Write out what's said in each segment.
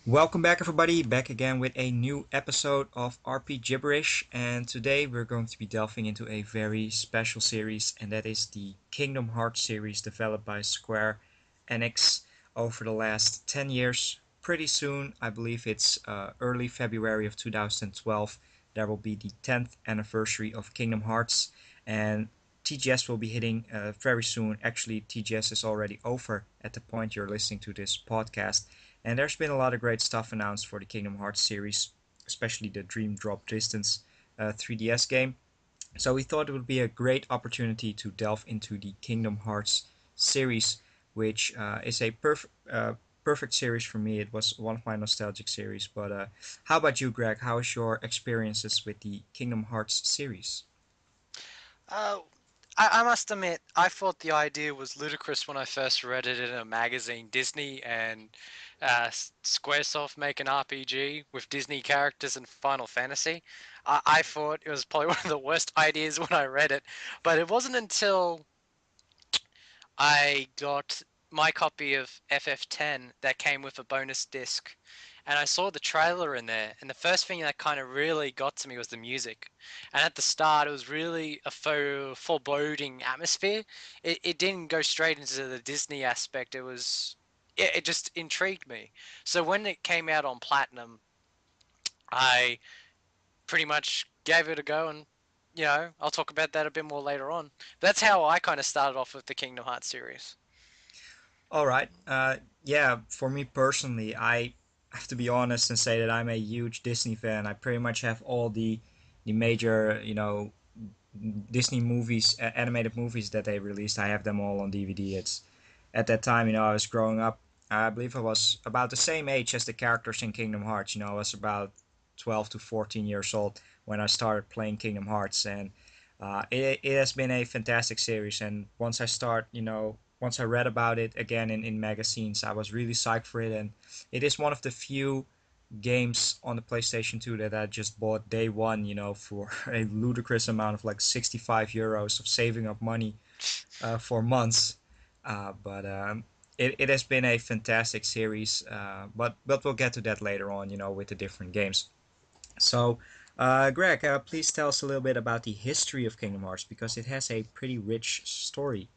Welcome back, everybody. Back again with a new episode of Rpgibberish, and today we're going to be delving into a very special series, and that is the Kingdom Hearts series developed by Square-Enix over the last 10 years. Pretty soon, I believe it's early February of 2012, there will be the 10th anniversary of Kingdom Hearts, and TGS will be hitting very soon. Actually, TGS is already over at the point you're listening to this podcast. And there's been a lot of great stuff announced for the Kingdom Hearts series, especially the Dream Drop Distance 3DS game. So we thought it would be a great opportunity to delve into the Kingdom Hearts series, which is a perfect series for me. It was one of my nostalgic series. But how about you, Greg? How is your experiences with the Kingdom Hearts series? Uh, I must admit, I thought the idea was ludicrous when I first read it in a magazine. Disney and Squaresoft make an RPG with Disney characters and Final Fantasy. I thought it was probably one of the worst ideas when I read it, but it wasn't until I got my copy of FF10 that came with a bonus disc. And I saw the trailer in there, and the first thing that kind of really got to me was the music. And at the start, it was really a foreboding atmosphere. It didn't go straight into the Disney aspect. It just intrigued me. So when it came out on Platinum, I pretty much gave it a go, and I'll talk about that a bit more later on. That's how I kind of started off with the Kingdom Hearts series. All right. Yeah, for me personally, I have to be honest and say that I'm a huge Disney fan. I pretty much have all the major, Disney movies, animated movies that they released. I have them all on DVD. It's at that time, I was growing up. I believe I was about the same age as the characters in Kingdom Hearts. I was about 12 to 14 years old when I started playing Kingdom Hearts, and it has been a fantastic series. And once I read about it again in magazines, I was really psyched for it. And it is one of the few games on the PlayStation 2 that I just bought day one, for a ludicrous amount of like 65 euros of saving up money for months. But it has been a fantastic series, but we'll get to that later on, with the different games. So, Greg, please tell us a little bit about the history of Kingdom Hearts because it has a pretty rich story.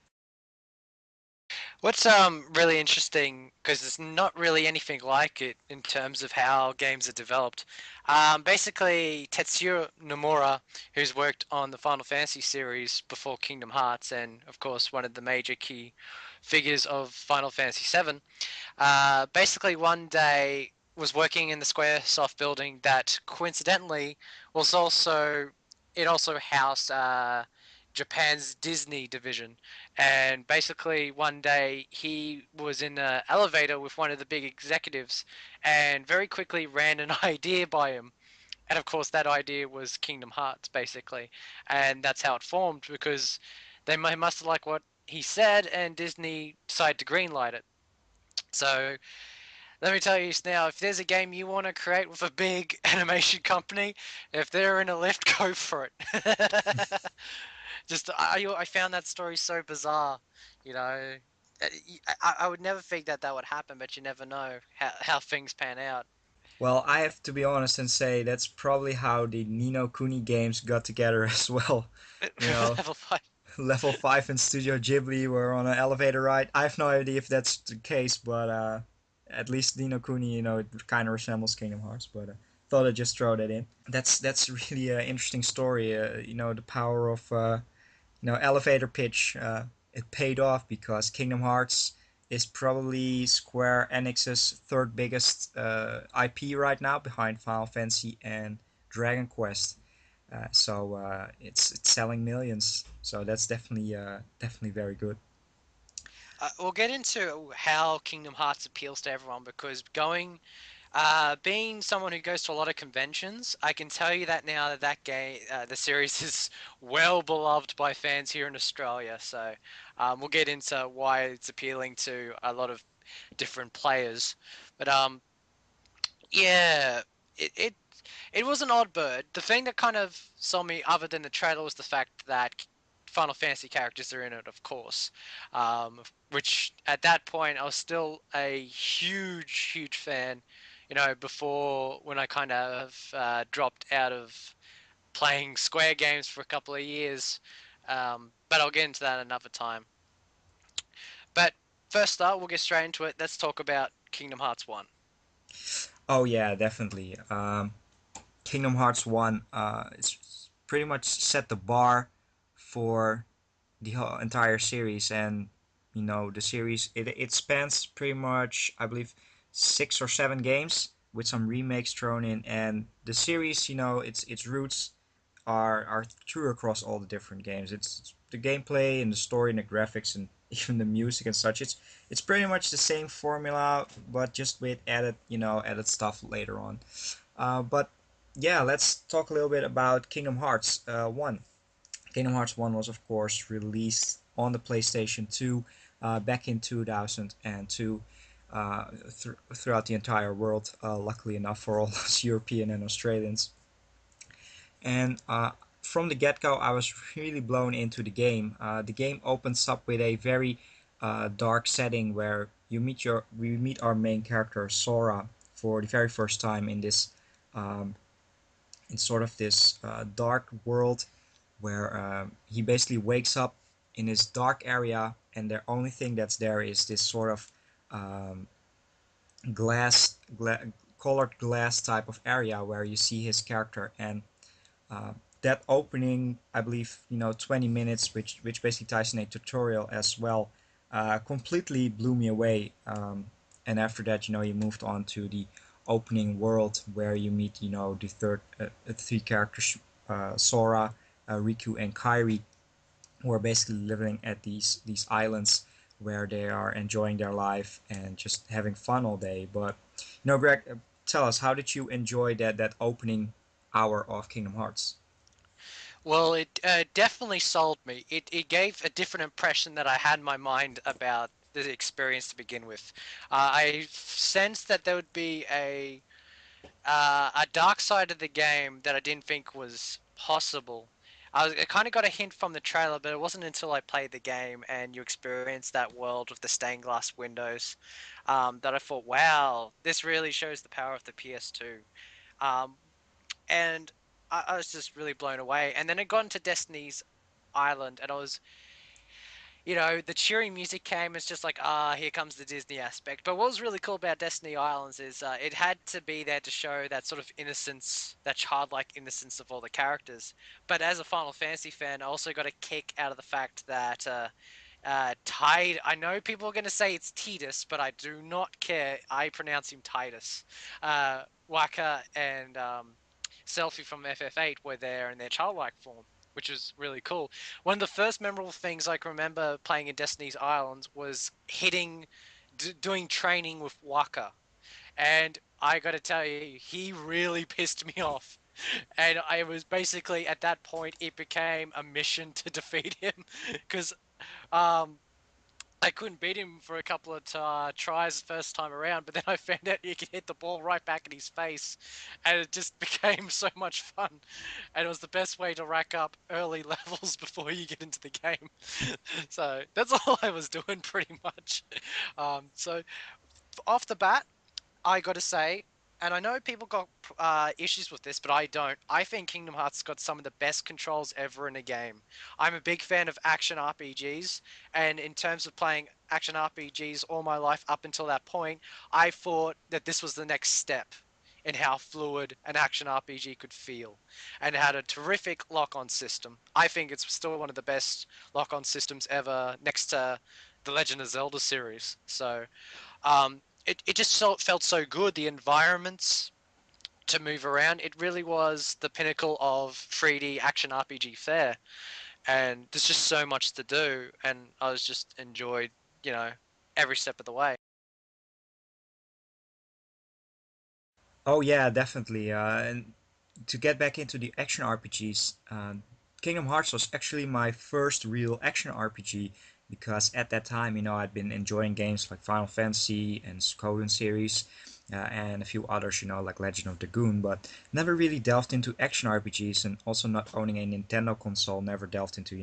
What's really interesting because there's not really anything like it in terms of how games are developed. Basically, Tetsuya Nomura, who's worked on the Final Fantasy series before Kingdom Hearts, and of course one of the major key figures of Final Fantasy VII, basically one day was working in the SquareSoft building that coincidentally was also it also housed Japan's Disney division. And basically, one day he was in an elevator with one of the big executives and very quickly ran an idea by him. And of course, that idea was Kingdom Hearts, basically. And that's how it formed because they must have liked what he said, and Disney decided to greenlight it. So let me tell you now, if there's a game you want to create with a big animation company, if they're in a lift, go for it. Just I found that story so bizarre, you know. I would never think that that would happen, but you never know how things pan out. Well, I have to be honest and say that's probably how the Nino Kuni games got together as well. You know, Level 5. Level 5 and Studio Ghibli were on an elevator ride. I have no idea if that's the case, but at least Nino Kuni, it kind of resembles Kingdom Hearts. But thought I'd just throw that in. That's really an interesting story. The power of elevator pitch. It paid off because Kingdom Hearts is probably Square Enix's third biggest IP right now, behind Final Fantasy and Dragon Quest. So it's selling millions. So that's definitely very good. We'll get into how Kingdom Hearts appeals to everyone because being someone who goes to a lot of conventions, I can tell you that now that game, the series is well beloved by fans here in Australia. So we'll get into why it's appealing to a lot of different players. But yeah, it, it it was an odd bird. The thing that kind of saw me, other than the trailer, was the fact that Final Fantasy characters are in it, of course. Which at that point I was still a huge fan. before when I kind of dropped out of playing Square games for a couple of years. But I'll get into that another time. But first up, we'll get straight into it. Let's talk about Kingdom Hearts 1. Oh yeah, definitely. Kingdom Hearts One it's pretty much set the bar for the whole entire series, and the series it spans pretty much, I believe, 6 or 7 games with some remakes thrown in, and the series, its roots are true across all the different games. It's the gameplay and the story and the graphics and even the music and such. It's pretty much the same formula, but just with added stuff later on. But yeah, let's talk a little bit about Kingdom Hearts 1. Kingdom Hearts 1 was, of course, released on the PlayStation 2 back in 2002 throughout the entire world, luckily enough for all us European and Australians. And from the get go, I was really blown into the game. The game opens up with a very dark setting where we meet our main character Sora for the very first time um, in sort of this dark world where he basically wakes up in this dark area, and the only thing that's there is this sort of um, glass, colored glass type of area where you see his character. And uh, that opening, I believe, 20 minutes, which basically ties in a tutorial as well, completely blew me away. And after that, you moved on to the opening world where you meet, the three characters, Sora, Riku, and Kairi, who are basically living at these islands where they are enjoying their life and just having fun all day. But Greg, tell us, how did you enjoy that opening hour of Kingdom Hearts? Well, it definitely sold me. It gave a different impression that I had in my mind about the experience to begin with. I sensed that there would be a dark side of the game that I didn't think was possible. I kind of got a hint from the trailer, but it wasn't until I played the game and you experienced that world with the stained glass windows that I thought, wow, this really shows the power of the PS2. Um, and I was just really blown away. And then it got into Destiny's Island, and I was the cheering music came. It's just like, here comes the Disney aspect. But what was really cool about Destiny Islands is it had to be there to show that sort of innocence, that childlike innocence of all the characters. But as a Final Fantasy fan, I also got a kick out of the fact that Tide. I know people are going to say it's Titus, but I do not care. I pronounce him Titus. Waka and Selfie from FF8 were there in their childlike form, which was really cool. One of the first memorable things I can remember playing in Destiny's Islands was doing training with Waka. And I got to tell you, he really pissed me off. And I was basically at that point, it became a mission to defeat him because um, I couldn't beat him for a couple of tries the first time around, but then I found out you could hit the ball right back in his face, and it just became so much fun. And it was the best way to rack up early levels before you get into the game. So that's all I was doing pretty much. So off the bat, I got to say, and I know people got issues with this, but I don't. I think Kingdom Hearts got some of the best controls ever in a game. I'm a big fan of action RPGs, and in terms of playing action RPGs all my life up until that point, I thought that this was the next step in how fluid an action RPG could feel, and it had a terrific lock-on system. I think it's still one of the best lock-on systems ever, next to the Legend of Zelda series. So it just felt so good. The environments to move around, it really was the pinnacle of 3D action RPG fare. And there's just so much to do, and I was just enjoyed, you know, every step of the way. Oh yeah, definitely. And to get back into the action RPGs, Kingdom Hearts was actually my first real action RPG because at that time, I'd been enjoying games like Final Fantasy and Suikoden series, and a few others, like Legend of Dragoon, but never really delved into action RPGs, and also not owning a Nintendo console, never delved into,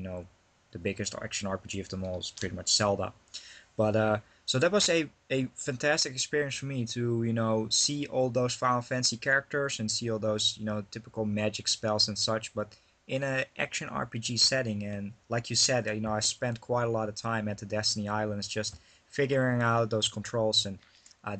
the biggest action RPG of them all is pretty much Zelda. But So that was a fantastic experience for me to, see all those Final Fantasy characters and see all those, typical magic spells and such, but in an action RPG setting. And like you said, I spent quite a lot of time at the Destiny Islands just figuring out those controls, and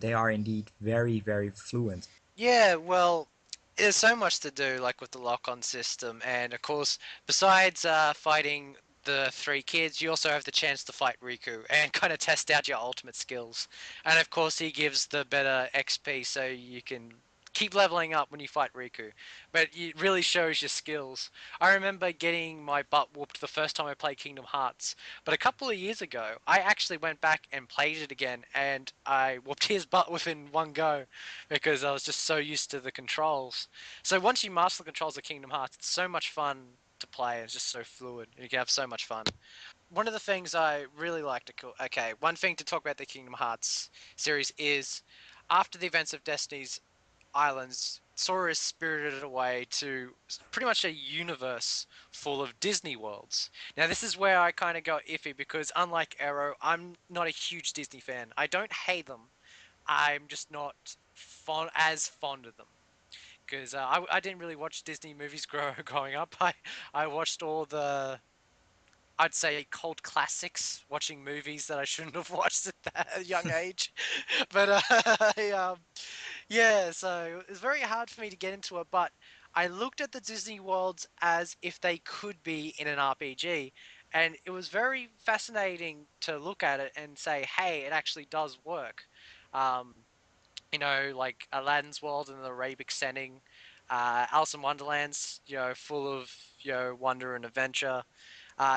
they are indeed very, very fluent. Yeah, well, there's so much to do, like with the lock-on system, and of course, besides fighting the three kids, you also have the chance to fight Riku and kind of test out your ultimate skills. And of course, he gives the better XP, so you can keep leveling up when you fight Riku. But it really shows your skills. I remember getting my butt whooped the first time I played Kingdom Hearts, but a couple of years ago, I actually went back and played it again, and I whooped his butt within one go because I was just so used to the controls. So once you master the controls of Kingdom Hearts, it's so much fun to play. It's just so fluid. You can have so much fun. One of the things I really like to okay, one thing to talk about the Kingdom Hearts series is after the events of Destiny's Islands, Sora is spirited away to pretty much a universe full of Disney worlds. Now, this is where I kind of go iffy because, unlike Arrow, I'm not a huge Disney fan. I don't hate them, I'm just not as fond of them because I didn't really watch Disney movies growing up. I watched all the, I'd say, cult classics, watching movies that I shouldn't have watched at that young age. But yeah, so it's very hard for me to get into it. But I looked at the Disney worlds as if they could be in an RPG, and it was very fascinating to look at it and say, hey, it actually does work. Um, like Aladdin's World and the Arabic setting, Alice in Wonderland's, full of, wonder and adventure.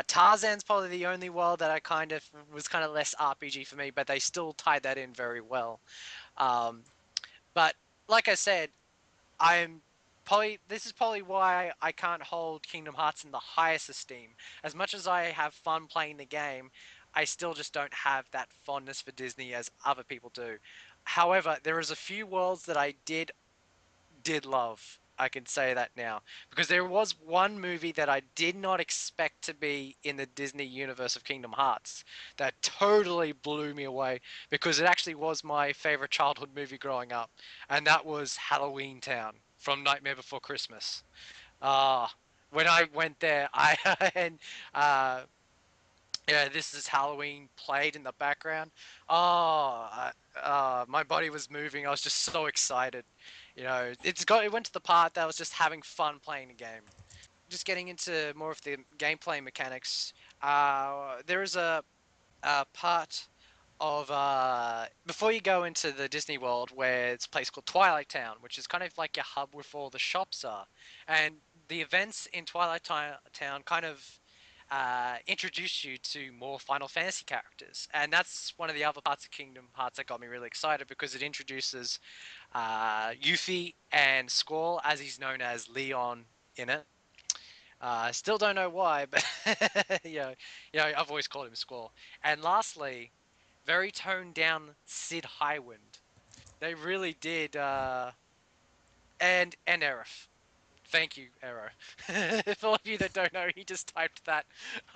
Tarzan's probably the only world that I kind of was kind of less RPG for me, but they still tied that in very well. Um, but like I said, I'm probably this is probably why I can't hold Kingdom Hearts in the highest esteem. As much as I have fun playing the game, I still just don't have that fondness for Disney as other people do. However, there is a few worlds that I did love. I can say that now because there was one movie that I did not expect to be in the Disney universe of Kingdom Hearts that totally blew me away because it actually was my favorite childhood movie growing up, and that was Halloween Town from Nightmare Before Christmas. Ah, when I went there, I and yeah, this is Halloween played in the background. Oh, my body was moving. I was just so excited. It went to the part that I was just having fun playing the game. Just getting into more of the gameplay mechanics. There is a part of before you go into the Disney World where it's a place called Twilight Town, which is kind of like your hub where all the shops are, and the events in Town kind of introduce you to more Final Fantasy characters, and that's one of the other parts of Kingdom Hearts that got me really excited because it introduces Yuffie and Squall, as he's known as Leon in it. I still don't know why, but I've always called him Squall. And lastly, very toned down Sid Highwind. They really did, and Aerith. Thank you, Arrow. For all of you that don't know, he just typed that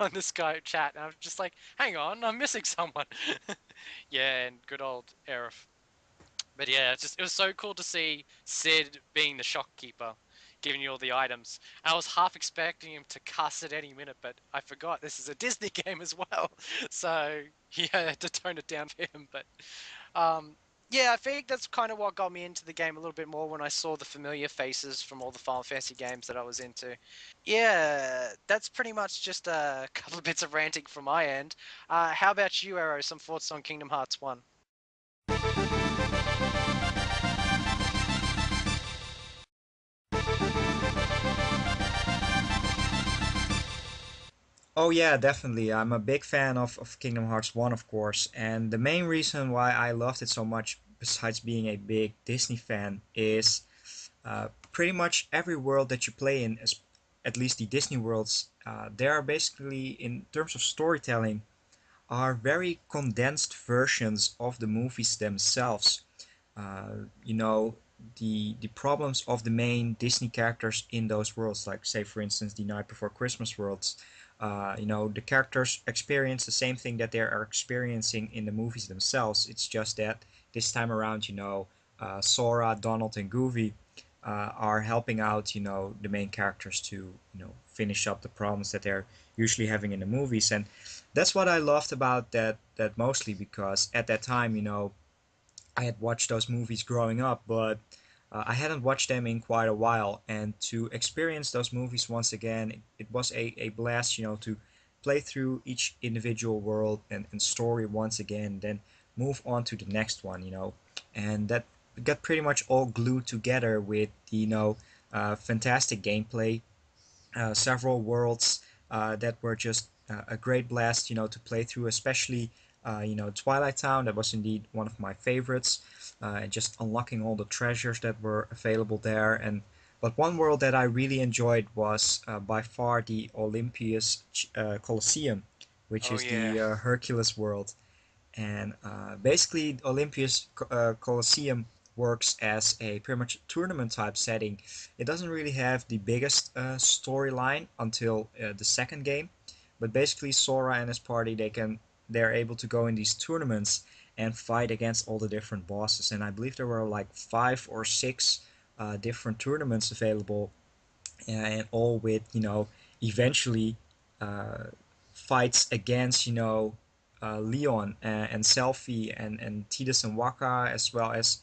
on the Skype chat, and I'm just like, hang on, I'm missing someone. Yeah, and good old Aerith. But yeah, it was so cool to see Sid being the shopkeeper, giving you all the items. I was half expecting him to cuss at any minute, but I forgot this is a Disney game as well, so yeah, I had to tone it down for him. But um, yeah, I think that's kind of what got me into the game a little bit more when I saw the familiar faces from all the Final Fantasy games that I was into. Yeah, that's pretty much just a couple of bits of ranting from my end. How about you, Arrow? Some thoughts on Kingdom Hearts 1? Oh yeah, definitely. I'm a big fan of Kingdom Hearts 1, of course, and the main reason why I loved it so much, besides being a big Disney fan, is pretty much every world that you play in, at least the Disney worlds, they are basically, in terms of storytelling, are very condensed versions of the movies themselves. You know, the problems of the main Disney characters in those worlds, like say for instance the Night Before Christmas worlds, The characters experience the same thing that they are experiencing in the movies themselves. It's just that this time around, Sora, Donald, and Goofy are helping out, the main characters to, finish up the problems that they're usually having in the movies. And that's what I loved about that mostly because at that time, I had watched those movies growing up, but I hadn't watched them in quite a while. And to experience those movies once again, it was a blast, to play through each individual world and story once again, then move on to the next one, And that got pretty much all glued together with, fantastic gameplay, several worlds that were just a great blast, to play through, especially, Twilight Town. That was indeed one of my favorites, just unlocking all the treasures that were available there. But one world that I really enjoyed was by far the Olympus Colosseum, which Oh is yeah. the Hercules world. And basically, Olympia's Coliseum works as a pretty much tournament type setting. It doesn't really have the biggest storyline until the second game, but basically Sora and his party they're able to go in these tournaments and fight against all the different bosses. And I believe there were like 5 or 6 different tournaments available, and all with, eventually uh, fights against, Leon and Selphie and Tidus and Waka, as well as,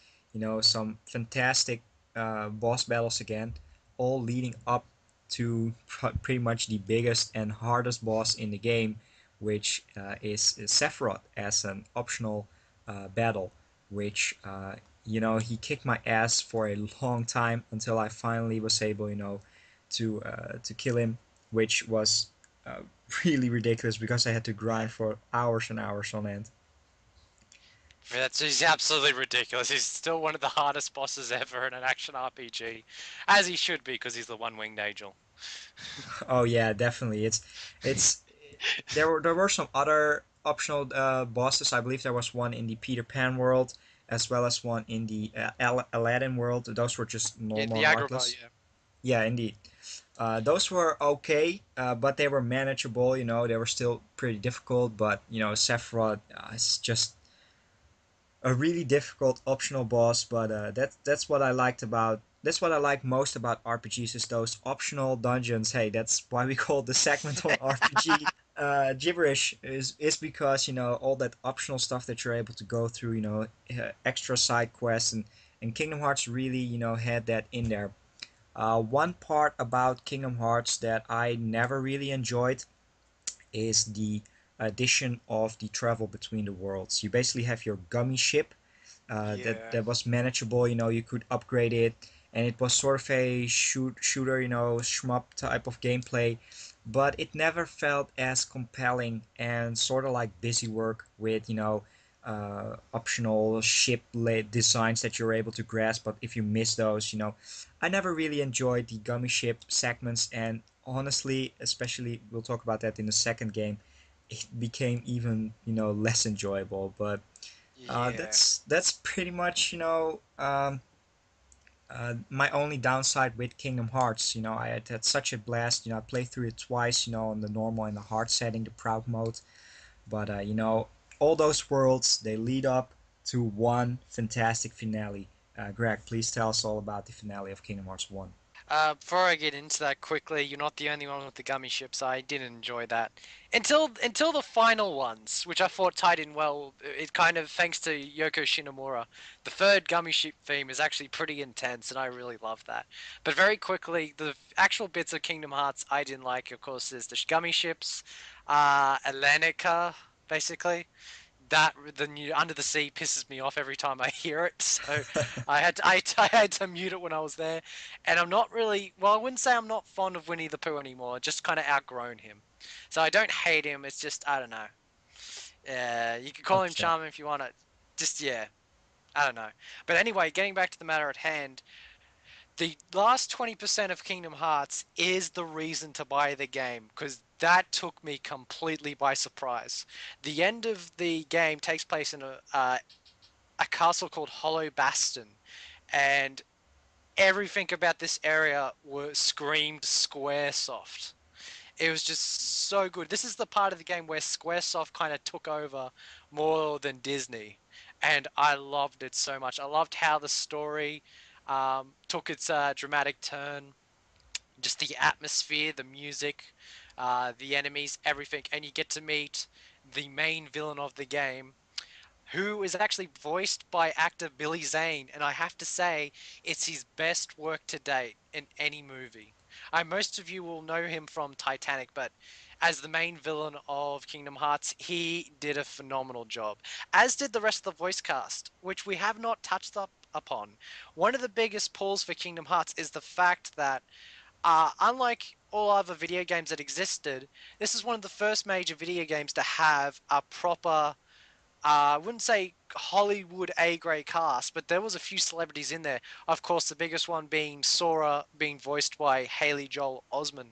some fantastic boss battles again, all leading up to pretty much the biggest and hardest boss in the game, which is Sephiroth as an optional battle, which he kicked my ass for a long time until I finally was able, to kill him, which was uh, really ridiculous because I had to grind for hours and hours on end. That's he's absolutely ridiculous. He's still one of the hardest bosses ever in an action RPG, as he should be because he's the one-winged angel. Oh yeah, definitely. It's there were some other optional bosses. I believe there was one in the Peter Pan world as well as one in the Aladdin world. Those were just Yeah, normal the and Agrabah. artless. Yeah. Yeah, indeed. Those were okay, but they were manageable. They were still pretty difficult. But Sephiroth is just a really difficult optional boss. But that's what I liked about. That's what I like most about RPGs is those optional dungeons. Hey, that's why we call the segment on RPG gibberish is because all that optional stuff that you're able to go through. Extra side quests and Kingdom Hearts really had that in there. One part about Kingdom Hearts that I never really enjoyed is the addition of the travel between the worlds. You basically have your gummy ship that Yeah. that was manageable. You could upgrade it, and it was sort of a shooter, shmup type of gameplay. But it never felt as compelling and sort of like busy work with optional ship designs that you're able to grasp. But if you miss those, I never really enjoyed the gummy ship segments, and honestly, especially we'll talk about that in the second game, it became even less enjoyable. But Yeah. that's pretty much my only downside with Kingdom Hearts. I had such a blast. I played through it twice. On the normal and the hard setting, the proud mode. But all those worlds they lead up to one fantastic finale. Greg, please tell us all about the finale of Kingdom Hearts One. Before I get into that quickly, you're not the only one with the gummy ships. I did enjoy that until the final ones, which I thought tied in well. It kind of thanks to Yoko Shinomura. The third gummy ship theme is actually pretty intense, and I really love that. But very quickly, the actual bits of Kingdom Hearts I didn't like, of course, is the gummy ships, Atlantica, basically that the new Under the Sea pisses me off every time I hear it. So I had to mute it when I was there, and I'm not really well. I wouldn't say I'm not fond of Winnie the Pooh anymore. Just kind of outgrown him. So I don't hate him. It's just I don't know. Yeah, you can call him Understand. charming if you want to. Just yeah, I don't know. But anyway, getting back to the matter at hand, the last 20% of Kingdom Hearts is the reason to buy the game because that took me completely by surprise. The end of the game takes place in a castle called Hollow Bastion, and everything about this area was screamed Squaresoft. It was just so good. This is the part of the game where Squaresoft kind of took over more than Disney, and I loved it so much. I loved how the story took its dramatic turn, just the atmosphere, the music, the enemies, everything, and you get to meet the main villain of the game, who is actually voiced by actor Billy Zane, and I have to say, it's his best work to date in any movie. Most of you will know him from Titanic, but as the main villain of Kingdom Hearts, he did a phenomenal job, as did the rest of the voice cast, which we have not touched up upon. One of the biggest pulls for Kingdom Hearts is the fact that unlike all other video games that existed, this is one of the first major video games to have a proper I wouldn't say Hollywood A grade cast, but there was a few celebrities in there. Of course, the biggest one being Sora, being voiced by Haley Joel Osment.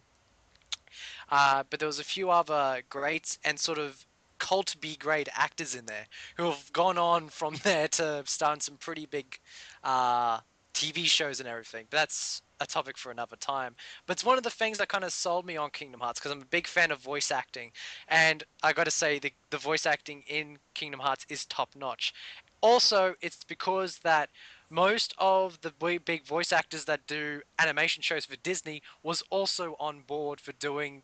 But there was a few other great and sort of cult B grade actors in there who have gone on from there to star in some pretty big uh, TV shows and everything. But that's a topic for another time. But it's one of the things that kind of sold me on Kingdom Hearts because I'm a big fan of voice acting, and I got to say the voice acting in Kingdom Hearts is top notch. Also, it's because that most of the big voice actors that do animation shows for Disney was also on board for doing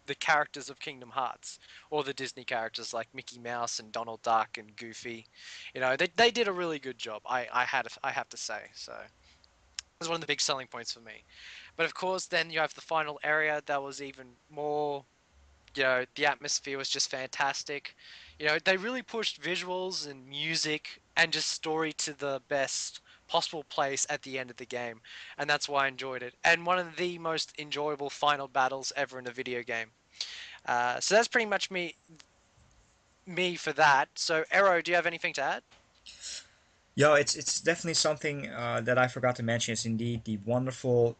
the characters of Kingdom Hearts, or the Disney characters like Mickey Mouse and Donald Duck and Goofy. They did a really good job. I have to say. So that's one of the big selling points for me. But of course, then you have the final area that was even more. The atmosphere was just fantastic. They really pushed visuals and music and just story to the best possible place at the end of the game, and that's why I enjoyed it. And one of the most enjoyable final battles ever in a video game. So that's pretty much me for that. So, Ero, do you have anything to add? Yo, it's definitely something that I forgot to mention. Is indeed the wonderful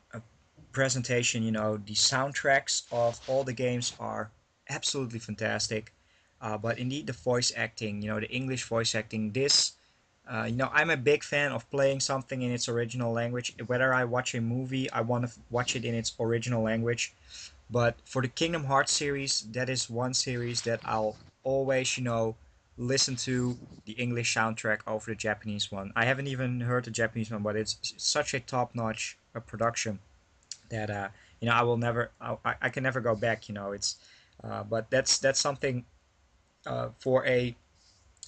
presentation. The soundtracks of all the games are absolutely fantastic. But indeed, the voice acting, the English voice acting, I'm a big fan of playing something in its original language. Whether I watch a movie, I want to watch it in its original language. But for the Kingdom Hearts series, that is one series that I'll always, listen to the English soundtrack over the Japanese one. I haven't even heard the Japanese one, but it's such a top-notch production that I will never, I can never go back. But that's something for a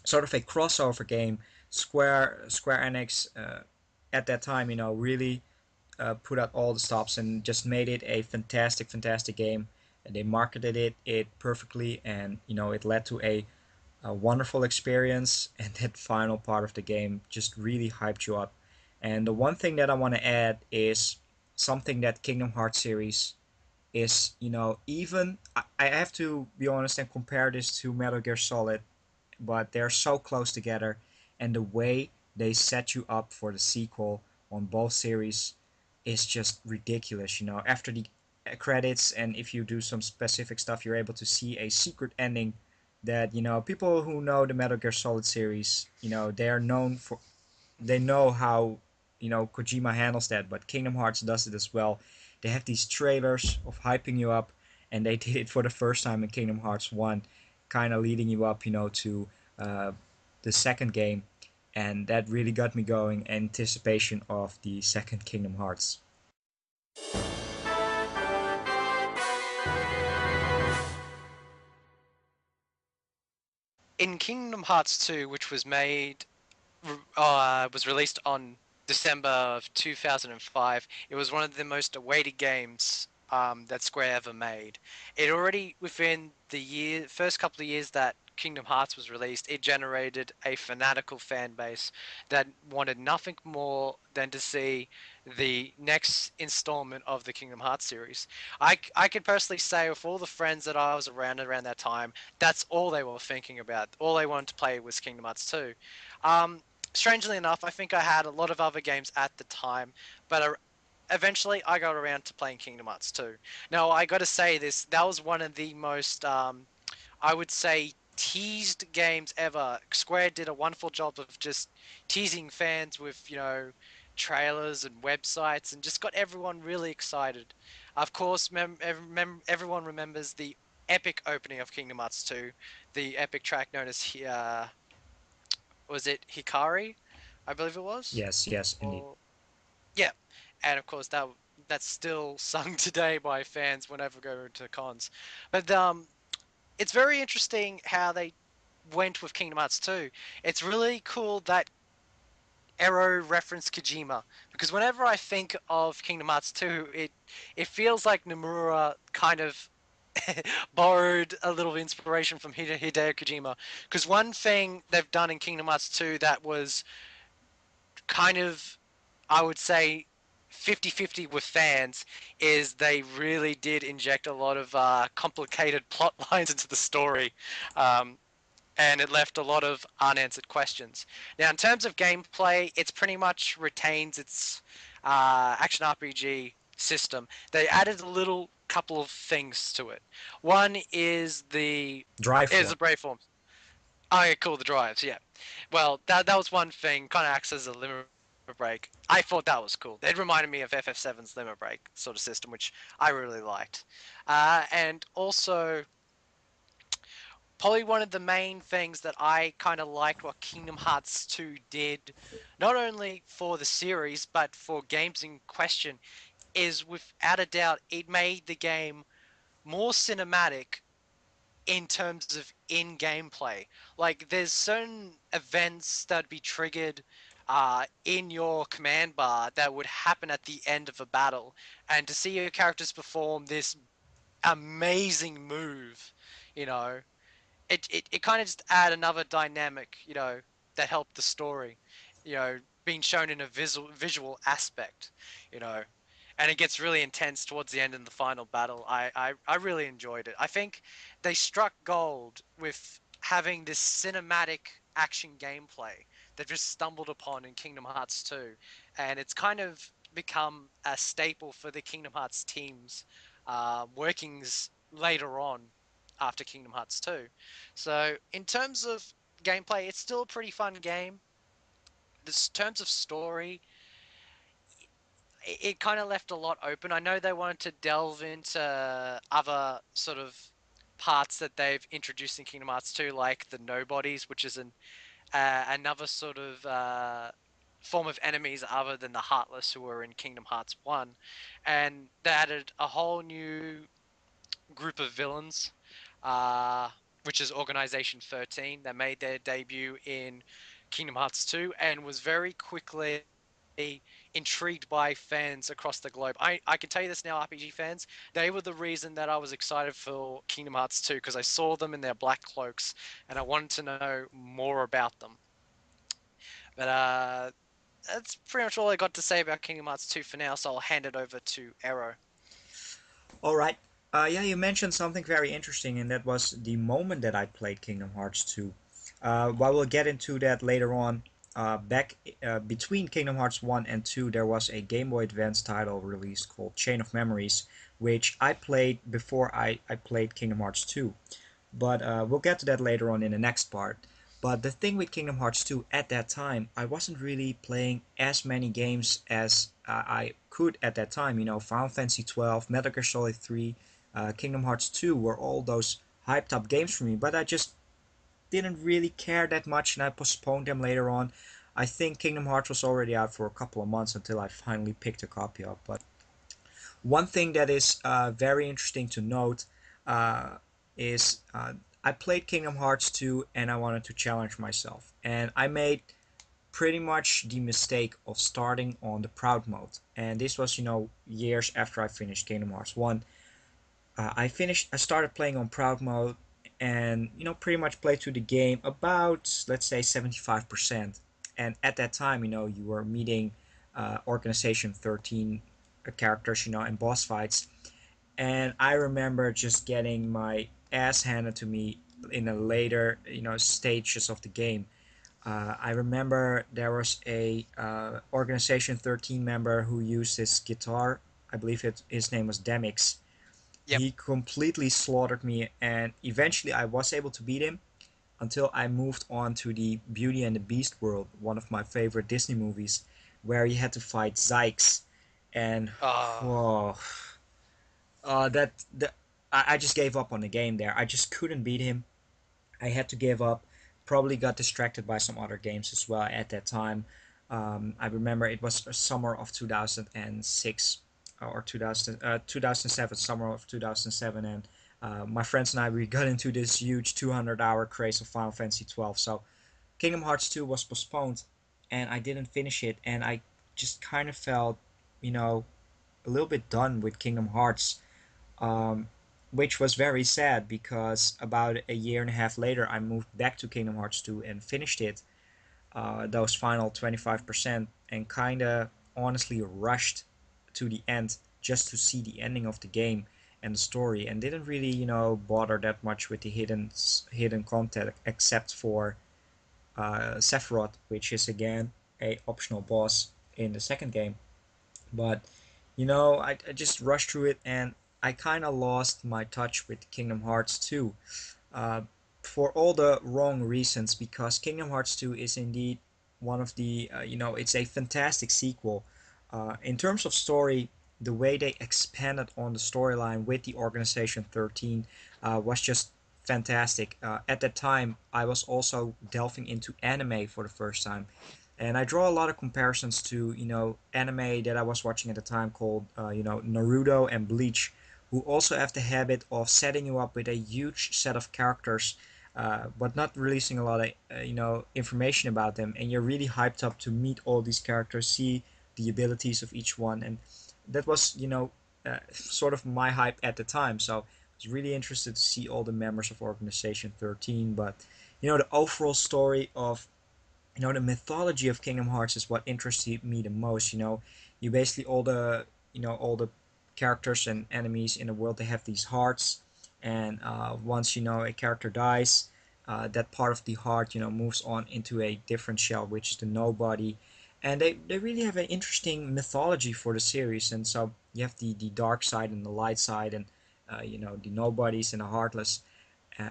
sort of a crossover game. Square Enix at that time, really put out all the stops and just made it a fantastic, fantastic game. And they marketed it perfectly, and it led to a wonderful experience. And that final part of the game just really hyped you up. And the one thing that I want to add is something that Kingdom Hearts series is, even I have to be honest and compare this to Metal Gear Solid, but they're so close together, and the way they set you up for the sequel on both series is just ridiculous. After the credits, and if you do some specific stuff, you're able to see a secret ending that people who know the Metal Gear Solid series, they are known for, they know how Kojima handles that, but Kingdom Hearts does it as well. They have these trailers of hyping you up, and they did it for the first time in Kingdom Hearts 1, kind of leading you up, to uh, the second game, and that really got me going in anticipation of the second Kingdom Hearts. In Kingdom Hearts 2, which was released on December of 2005. It was one of the most awaited games that Square ever made. It already, within the first couple of years that Kingdom Hearts was released, it generated a fanatical fan base that wanted nothing more than to see the next installment of the Kingdom Hearts series. I could personally say, with all the friends that I was around that time, that's all they were thinking about. All they wanted to play was Kingdom Hearts 2. Um, Strangely enough, I think I had a lot of other games at the time, but eventually I got around to playing Kingdom Hearts 2. Now, I got to say this, that was one of the most, I would say, teased games ever. Square did a wonderful job of just teasing fans with, trailers and websites and just got everyone really excited. Of course, everyone remembers the epic opening of Kingdom Hearts 2, the epic track known as was it Hikari, I believe it was, Yes, yes, indeed. or yeah, and of course that's still sung today by fans whenever we go to cons. But it's very interesting how they went with Kingdom Hearts 2. It's really cool that Arrow referenced Kojima because whenever I think of Kingdom Hearts 2, it feels like Nomura kind of borrowed a little inspiration from Hideo Kojima. Because one thing they've done in Kingdom Hearts 2 that was kind of, I would say, 50-50 with fans is they really did inject a lot of complicated plot lines into the story. Um, and it left a lot of unanswered questions. Now, in terms of gameplay, it's pretty much retains its action RPG system. They added a little couple of things to it. One is Drive the form. brave forms. Oh, yeah, cool, the drives, yeah. Well, that was one thing, kind of acts as a limit break. I thought that was cool. It reminded me of FF7's limit break sort of system, which I really liked. And also, probably one of the main things that I kind of liked what Kingdom Hearts 2 did, not only for the series, but for games in question, is without a doubt, it made the game more cinematic in terms of in gameplay. Like, there's certain events that'd be triggered in your command bar that would happen at the end of a battle, and to see your characters perform this amazing move, you know, it kind of just add another dynamic, that helped the story, being shown in a visual aspect, you know, and it gets really intense towards the end in the final battle. I really enjoyed it. I think they struck gold with having this cinematic action gameplay that just stumbled upon in Kingdom Hearts 2, and it's kind of become a staple for the Kingdom Hearts teams workings later on after Kingdom Hearts 2. So, in terms of gameplay, it's still a pretty fun game. In terms of story, it kind of left a lot open. I know they wanted to delve into other sort of parts that they've introduced in Kingdom Hearts 2, like the Nobodies, which is another sort of form of enemies other than the Heartless who were in Kingdom Hearts 1. And they added a whole new group of villains, uh, which is Organization 13, that made their debut in Kingdom Hearts 2 and was very quickly intrigued by fans across the globe. I can tell you this now, RPG fans, they were the reason that I was excited for Kingdom Hearts 2 because I saw them in their black cloaks and I wanted to know more about them. But that's pretty much all I got to say about Kingdom Hearts 2 for now, so I'll hand it over to Arrow. All right. Yeah, you mentioned something very interesting, and that was the moment that I played Kingdom Hearts 2. While we'll get into that later on, back between Kingdom Hearts 1 and 2, there was a Game Boy Advance title released called Chain of Memories, which I played before I played Kingdom Hearts 2. But we'll get to that later on in the next part. But the thing with Kingdom Hearts 2 at that time, I wasn't really playing as many games as I could at that time. You know, Final Fantasy 12, Metal Gear Solid 3, Kingdom Hearts 2 were all those hyped up games for me, but I just didn't really care that much and I postponed them later on. I think Kingdom Hearts was already out for a couple of months until I finally picked a copy up. But one thing that is very interesting to note uh, is I played Kingdom Hearts 2 and I wanted to challenge myself. And I made pretty much the mistake of starting on the Proud mode. And this was, years after I finished Kingdom Hearts 1. I started playing on Proud mode and, pretty much played through the game about, let's say, 75%. And at that time, you were meeting Organization 13 characters, and boss fights. And I remember just getting my ass handed to me in the later, stages of the game. I remember there was a Organization 13 member who used his guitar. I believe his name was Demix. Yep. He completely slaughtered me, and eventually I was able to beat him until I moved on to the Beauty and the Beast world, one of my favorite Disney movies. where you had to fight Zykes, and Uh, whoa, that the I just gave up on the game there. I just couldn't beat him. I had to give up. Probably got distracted by some other games as well at that time. I remember it was summer of 2006 or 2007, summer of 2007, and my friends and I we got into this huge 200-hour craze of Final Fantasy 12. So Kingdom Hearts 2 was postponed, and I didn't finish it, and I just kind of felt, you know, a little bit done with Kingdom Hearts, um, which was very sad because about a year and a half later, I moved back to Kingdom Hearts 2 and finished it, those final 25%, and kind of honestly rushed to the end just to see the ending of the game and the story, and didn't really, bother that much with the hidden content except for Sephiroth, which is again a optional boss in the second game. But I just rushed through it, and I kind of lost my touch with Kingdom Hearts 2, uh, for all the wrong reasons, because Kingdom Hearts 2 is indeed one of the, it's a fantastic sequel. In terms of story, the way they expanded on the storyline with the Organization 13 was just fantastic. At that time, I was also delving into anime for the first time. And I draw a lot of comparisons to, anime that I was watching at the time called, Naruto and Bleach, who also have the habit of setting you up with a huge set of characters, but not releasing a lot of information about them, and you're really hyped up to meet all these characters, see the abilities of each one, and that was sort of my hype at the time. So I was really interested to see all the members of Organization 13, but the overall story of the mythology of Kingdom Hearts is what interested me the most. You basically all the characters and enemies in the world, they have these hearts, and once a character dies, that part of the heart moves on into a different shell, which is the nobody, and they really have an interesting mythology for the series. And so you have the dark side and the light side, and the nobodies and the heartless,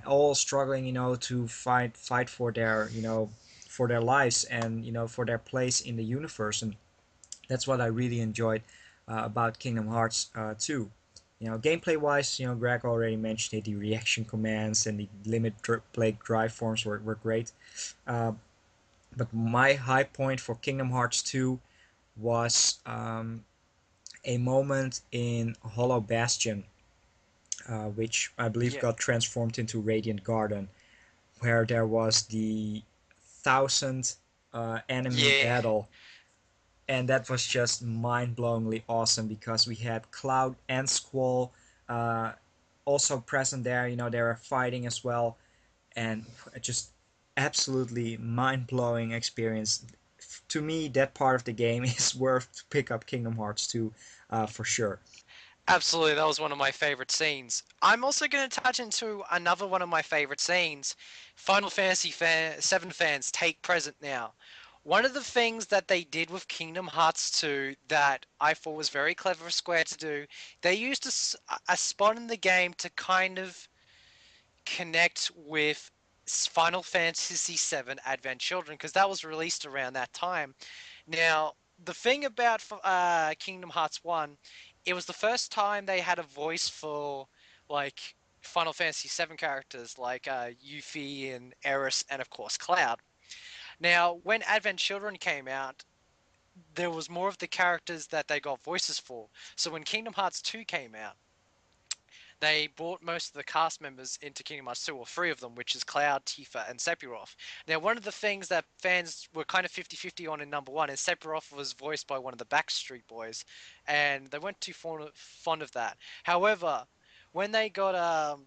all struggling, to fight for their lives, and for their place in the universe. And that's what I really enjoyed about Kingdom Hearts 2. Gameplay wise, Greg already mentioned it. The reaction commands and the limit break drive forms were great. Uh, but my high point for Kingdom Hearts 2 was a moment in Hollow Bastion, which I believe yeah, got transformed into Radiant Garden, where there was the 1,000 enemy yeah. battle, and that was just mind-blowingly awesome because we had Cloud and Squall uh, also present there. They were fighting as well, and just absolutely mind-blowing experience. To me, that part of the game is worth to pick up Kingdom Hearts 2 for sure. Absolutely, that was one of my favorite scenes. I'm also going to touch into another one of my favorite scenes. Final Fantasy 7 fans take present now. One of the things that they did with Kingdom Hearts 2 that I thought was very clever of Square to do, they used a spot in the game to kind of connect with Final Fantasy VII Advent Children because that was released around that time. Now, the thing about Kingdom Hearts 1, it was the first time they had a voice for like Final Fantasy VII characters like Yuffie and Eris and of course Cloud. Now, when Advent Children came out, there was more of the characters that they got voices for. So when Kingdom Hearts 2 came out, they brought most of the cast members into Kingdom Hearts 2, or three of them, which is Cloud, Tifa, and Sephiroth. Now, one of the things that fans were kind of 50-50 on in number one is Sephiroth was voiced by one of the Backstreet Boys, and they weren't too fond of that. However, when they got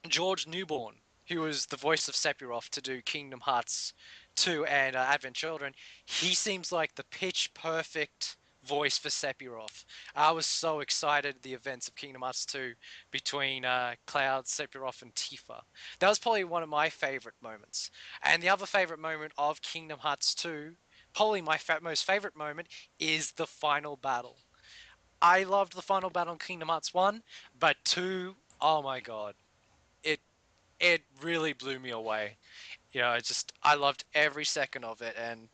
George Newborn, who was the voice of Sephiroth to do Kingdom Hearts 2 and Advent Children, he seems like the pitch perfect voice for Sephiroth. I was so excited at the events of Kingdom Hearts 2 between Cloud, Sephiroth, and Tifa. That was probably one of my favorite moments. And the other favorite moment of Kingdom Hearts 2, probably my most favorite moment, is the final battle. I loved the final battle in Kingdom Hearts 1, but 2, oh my god. It it really blew me away. I loved every second of it, and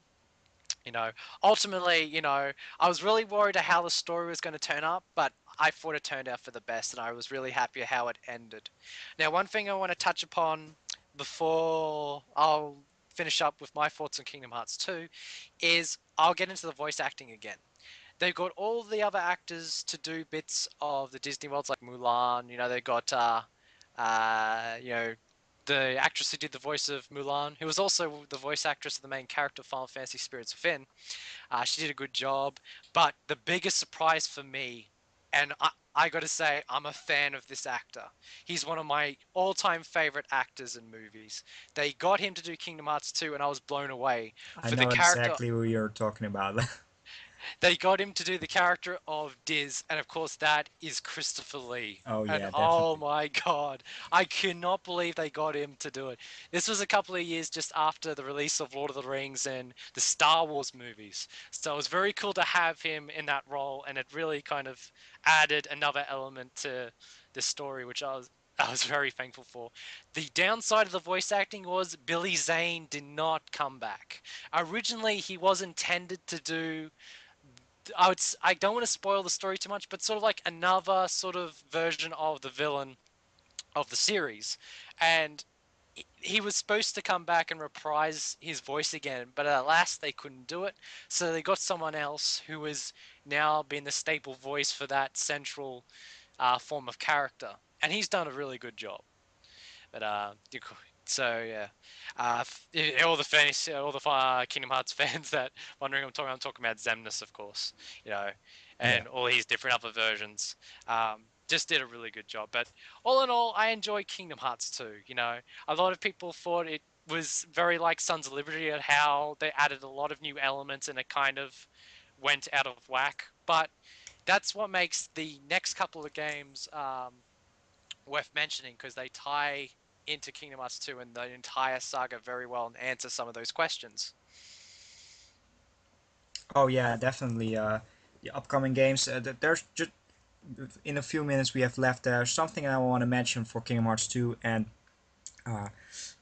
You know, ultimately, I was really worried at how the story was going to turn up, but I thought it turned out for the best, and I was really happy how it ended. Now, one thing I want to touch upon before I'll finish up with my thoughts on Kingdom Hearts 2 is I'll get into the voice acting again. They've got all the other actors to do bits of the Disney worlds like Mulan. They got uh, you know, the actress who did the voice of Mulan, who was also the voice actress of the main character of Final Fantasy Spirits Within. She did a good job. But the biggest surprise for me, and I got to say, I'm a fan of this actor. He's one of my all-time favorite actors in movies. They got him to do Kingdom Hearts 2, and I was blown away I for the know character. exactly who you're talking about. They got him to do the character of Diz, and of course that is Christopher Lee. Oh And yeah, oh definitely. my god, I cannot believe they got him to do it. This was a couple of years just after the release of Lord of the Rings and the Star Wars movies. So it was very cool to have him in that role, and it really kind of added another element to the story, which I was very thankful for. The downside of the voice acting was Billy Zane did not come back. Originally, he was intended to do I don't want to spoil the story too much, but sort of like another sort of version of the villain of the series, and he was supposed to come back and reprise his voice again, but alas, they couldn't do it. So they got someone else who has now been the staple voice for that central form of character, and he's done a really good job. But so yeah, all the fans, all the Kingdom Hearts fans that wondering, I'm talking about Zemnis, of course, you know, Yeah. and all his different other versions. Just did a really good job. But all in all, I enjoy Kingdom Hearts 2. A lot of people thought it was very like Sons of Liberty at how they added a lot of new elements and it kind of went out of whack. But that's what makes the next couple of games worth mentioning because they tie into Kingdom Hearts 2 and the entire saga very well and answer some of those questions. Oh yeah, definitely. The upcoming games. There's just in a few minutes we have left. There's something I want to mention for Kingdom Hearts 2, and uh,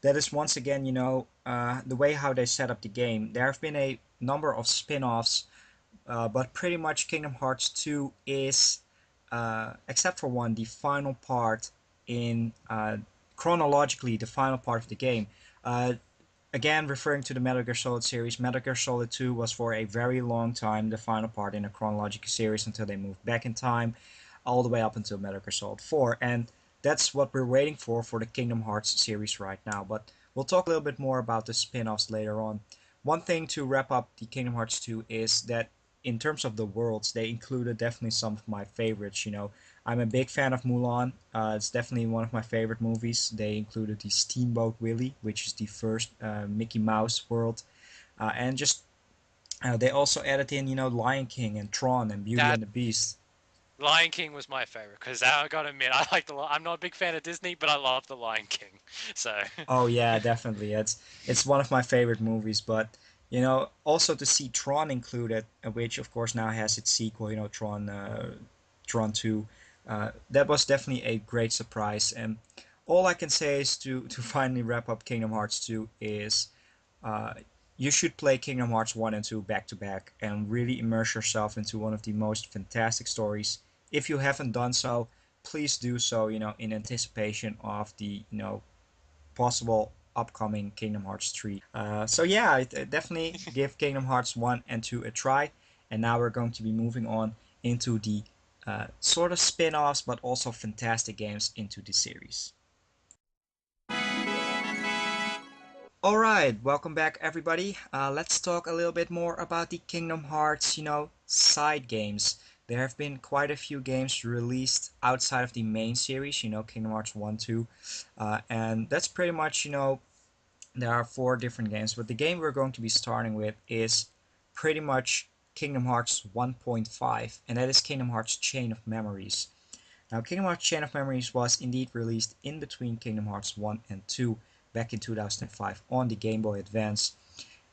that is once again, the way how they set up the game. There have been a number of spin-offs, but pretty much Kingdom Hearts 2 is, except for one, the final part in chronologically the final part of the game. Uh, Again, referring to the Metal Gear Solid series, Metal Gear Solid 2 was for a very long time the final part in a chronological series until they moved back in time, all the way up until Metal Gear Solid 4. And that's what we're waiting for the Kingdom Hearts series right now. But we'll talk a little bit more about the spin offs later on. One thing to wrap up the Kingdom Hearts 2 is that in terms of the worlds, they included definitely some of my favorites. I'm a big fan of Mulan. It's definitely one of my favorite movies. They included the Steamboat Willie, which is the first Mickey Mouse world, and just they also added in, Lion King and Tron and Beauty That and the Beast. Lion King was my favorite because I gotta admit I like I'm not a big fan of Disney, but I love the Lion King. So Oh yeah, definitely. It's one of my favorite movies. But also to see Tron included, which of course now has its sequel, Tron 2. That was definitely a great surprise. And all I can say is to finally wrap up Kingdom Hearts 2 is uh, you should play Kingdom Hearts 1 and 2 back to back and really immerse yourself into one of the most fantastic stories. If you haven't done so, please do so, in anticipation of the, possible upcoming Kingdom Hearts 3. So yeah, definitely give Kingdom Hearts 1 and 2 a try. And now we're going to be moving on into the sort of spin-offs but also fantastic games into the series. Alright, welcome back everybody. Let's talk a little bit more about the Kingdom Hearts, side games. There have been quite a few games released outside of the main series, Kingdom Hearts 1, 2. And that's pretty much, there are four different games, but the game we're going to be starting with is pretty much Kingdom Hearts 1.5, and that is Kingdom Hearts Chain of Memories. Now, Kingdom Hearts Chain of Memories was indeed released in between Kingdom Hearts 1 and 2 back in 2005 on the Game Boy Advance.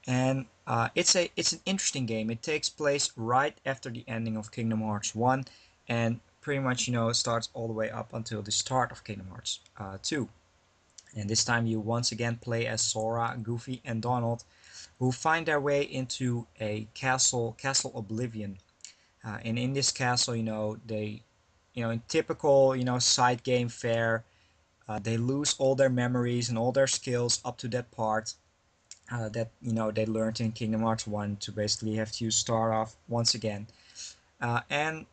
And it's an interesting game. It takes place right after the ending of Kingdom Hearts 1 and pretty much, starts all the way up until the start of Kingdom Hearts 2. And this time you once again play as Sora, Goofy, and Donald. who find their way into a Castle Oblivion. And in this castle, in typical, side game fare, they lose all their memories and all their skills up to that part that they learned in Kingdom Hearts 1 to basically have to start off once again. And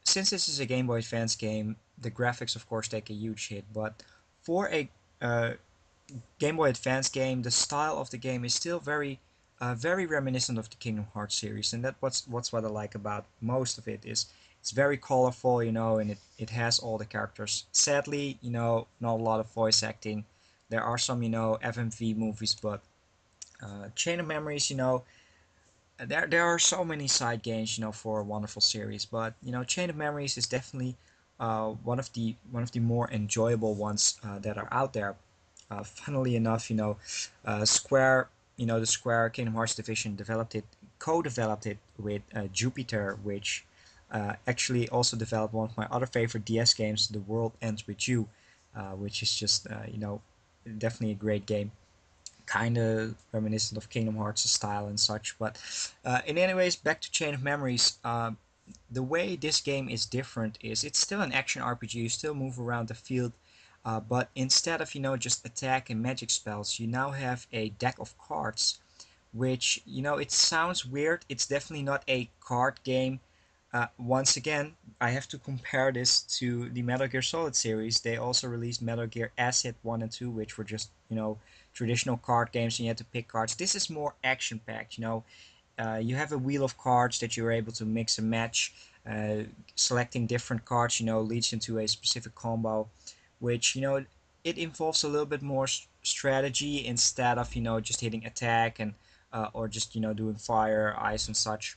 since this is a Game Boy Advance game, the graphics of course take a huge hit, but for a uh, Game Boy Advance game, the style of the game is still very reminiscent of the Kingdom Hearts series, and that's what I like about most of it is it's very colorful, and it has all the characters. Sadly, not a lot of voice acting. There are some, FMV movies, but Chain of Memories, there are so many side games, for a wonderful series, but Chain of Memories is definitely one of the more enjoyable ones that are out there. Funnily enough, Square, the Square Kingdom Hearts division co-developed it with Jupiter, which actually also developed one of my other favorite DS games, The World Ends with You, which is just definitely a great game, kind of reminiscent of Kingdom Hearts style and such. But in any ways, back to Chain of Memories. The way this game is different is it's still an action RPG. You still move around the field, but instead of just attack and magic spells, you now have a deck of cards. Which it sounds weird. It's definitely not a card game. Once again, I have to compare this to the Metal Gear Solid series. They also released Metal Gear Acid 1 and 2, which were just, traditional card games and you had to pick cards. This is more action packed, you have a wheel of cards that you're able to mix and match. Selecting different cards, leads into a specific combo, which, it involves a little bit more strategy instead of, just hitting attack and or just, doing fire, ice, and such.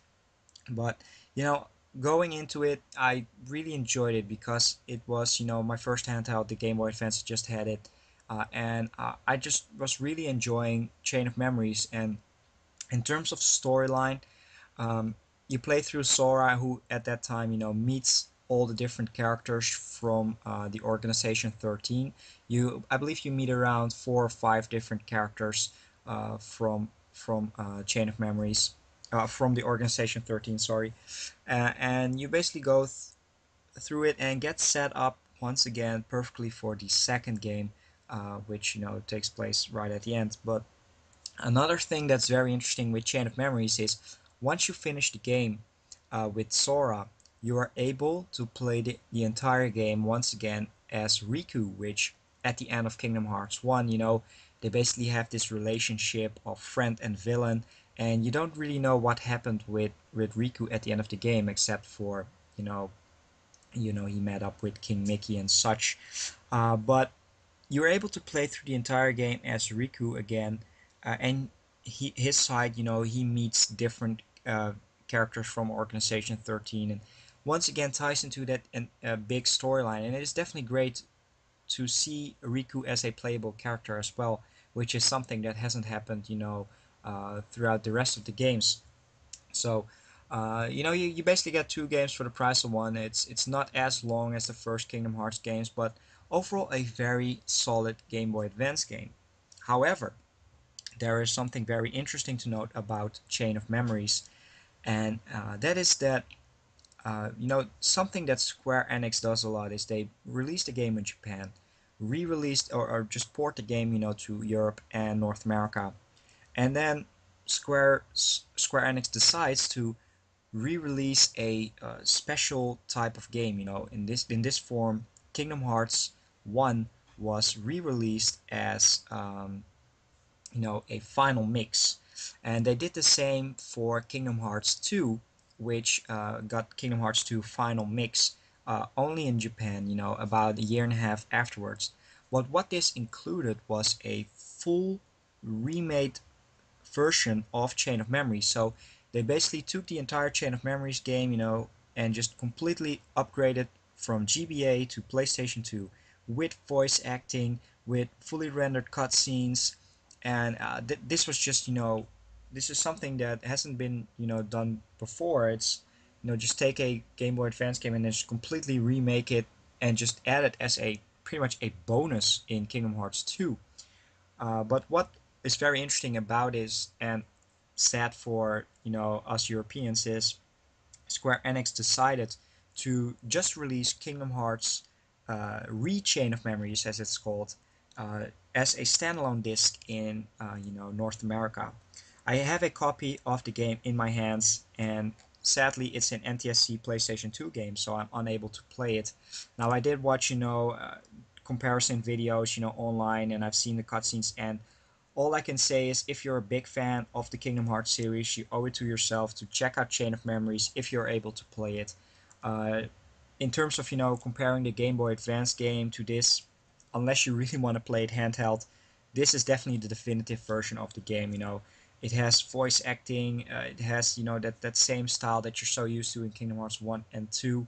But you know, going into it, I really enjoyed it because it was my first handheld. The Game Boy Advance just had it, and I just was really enjoying Chain of Memories. And in terms of storyline, um, you play through Sora, who at that time meets all the different characters from the Organization 13. I believe you meet around 4 or 5 different characters from Chain of Memories, from the Organization 13. Sorry, and you basically go through it and get set up once again perfectly for the second game, which takes place right at the end. But another thing that's very interesting with Chain of Memories is once you finish the game with Sora, you are able to play the entire game once again as Riku, which at the end of Kingdom Hearts 1, they basically have this relationship of friend and villain, and you don't really know what happened with Riku at the end of the game, except for, you know, he met up with King Mickey and such. But you're able to play through the entire game as Riku again, and his side, he meets different characters from Organization 13, and once again ties into that big storyline. And it is definitely great to see Riku as a playable character as well, which is something that hasn't happened, throughout the rest of the games. So, you basically get 2 games for the price of one. It's not as long as the first Kingdom Hearts games, but overall a very solid Game Boy Advance game. However, there is something very interesting to note about Chain of Memories, and that is that something that Square Enix does a lot is they release the game in Japan, re-released or just port the game to Europe and North America, and then Square Enix decides to re-release a special type of game. In this form, Kingdom Hearts 1 was re-released as a final mix, and they did the same for Kingdom Hearts 2, which got Kingdom Hearts 2 final mix only in Japan. About a year and a half afterwards. But what this included was a full remade version of Chain of Memories. So they basically took the entire Chain of Memories game, and just completely upgraded from GBA to PlayStation 2 with voice acting, with fully rendered cutscenes, and this was just, this is something that hasn't been, done before. It's, just take a Game Boy Advance game and then just completely remake it and just add it as a pretty much a bonus in Kingdom Hearts 2. But what is very interesting about this and sad for us Europeans is Square-Enix decided to just release Kingdom Hearts Re-Chain of Memories, as it's called, uh, as a standalone disc in North America. I have a copy of the game in my hands, and sadly, it's an NTSC PlayStation 2 game, so I'm unable to play it. Now, I did watch comparison videos online, and I've seen the cutscenes, and all I can say is if you're a big fan of the Kingdom Hearts series, you owe it to yourself to check out Chain of Memories if you're able to play it. Uh, in terms of comparing the Game Boy Advance game to this, unless you really want to play it handheld, this is definitely the definitive version of the game. It has voice acting. It has that same style that you're so used to in Kingdom Hearts 1 and 2,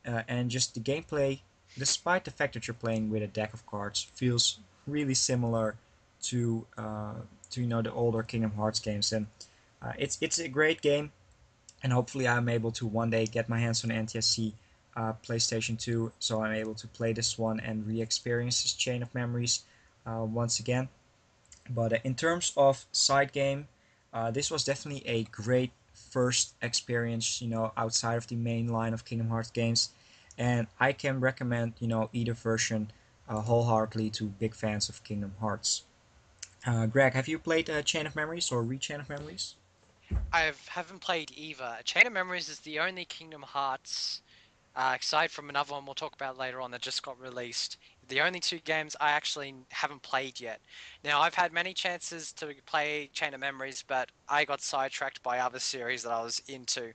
and just the gameplay, despite the fact that you're playing with a deck of cards, feels really similar to the older Kingdom Hearts games, and it's a great game, and hopefully I'm able to one day get my hands on NTSC PlayStation 2, so I'm able to play this one and re-experience this Chain of Memories once again. But in terms of side game, this was definitely a great first experience, outside of the main line of Kingdom Hearts games, and I can recommend either version wholeheartedly to big fans of Kingdom Hearts. Greg, have you played Chain of Memories or Re-Chain of Memories? I haven't played either. Chain of Memories is the only Kingdom Hearts, aside from another one we'll talk about later on that just got released, the only two games I actually haven't played yet. Now, I've had many chances to play Chain of Memories, but I got sidetracked by other series that I was into.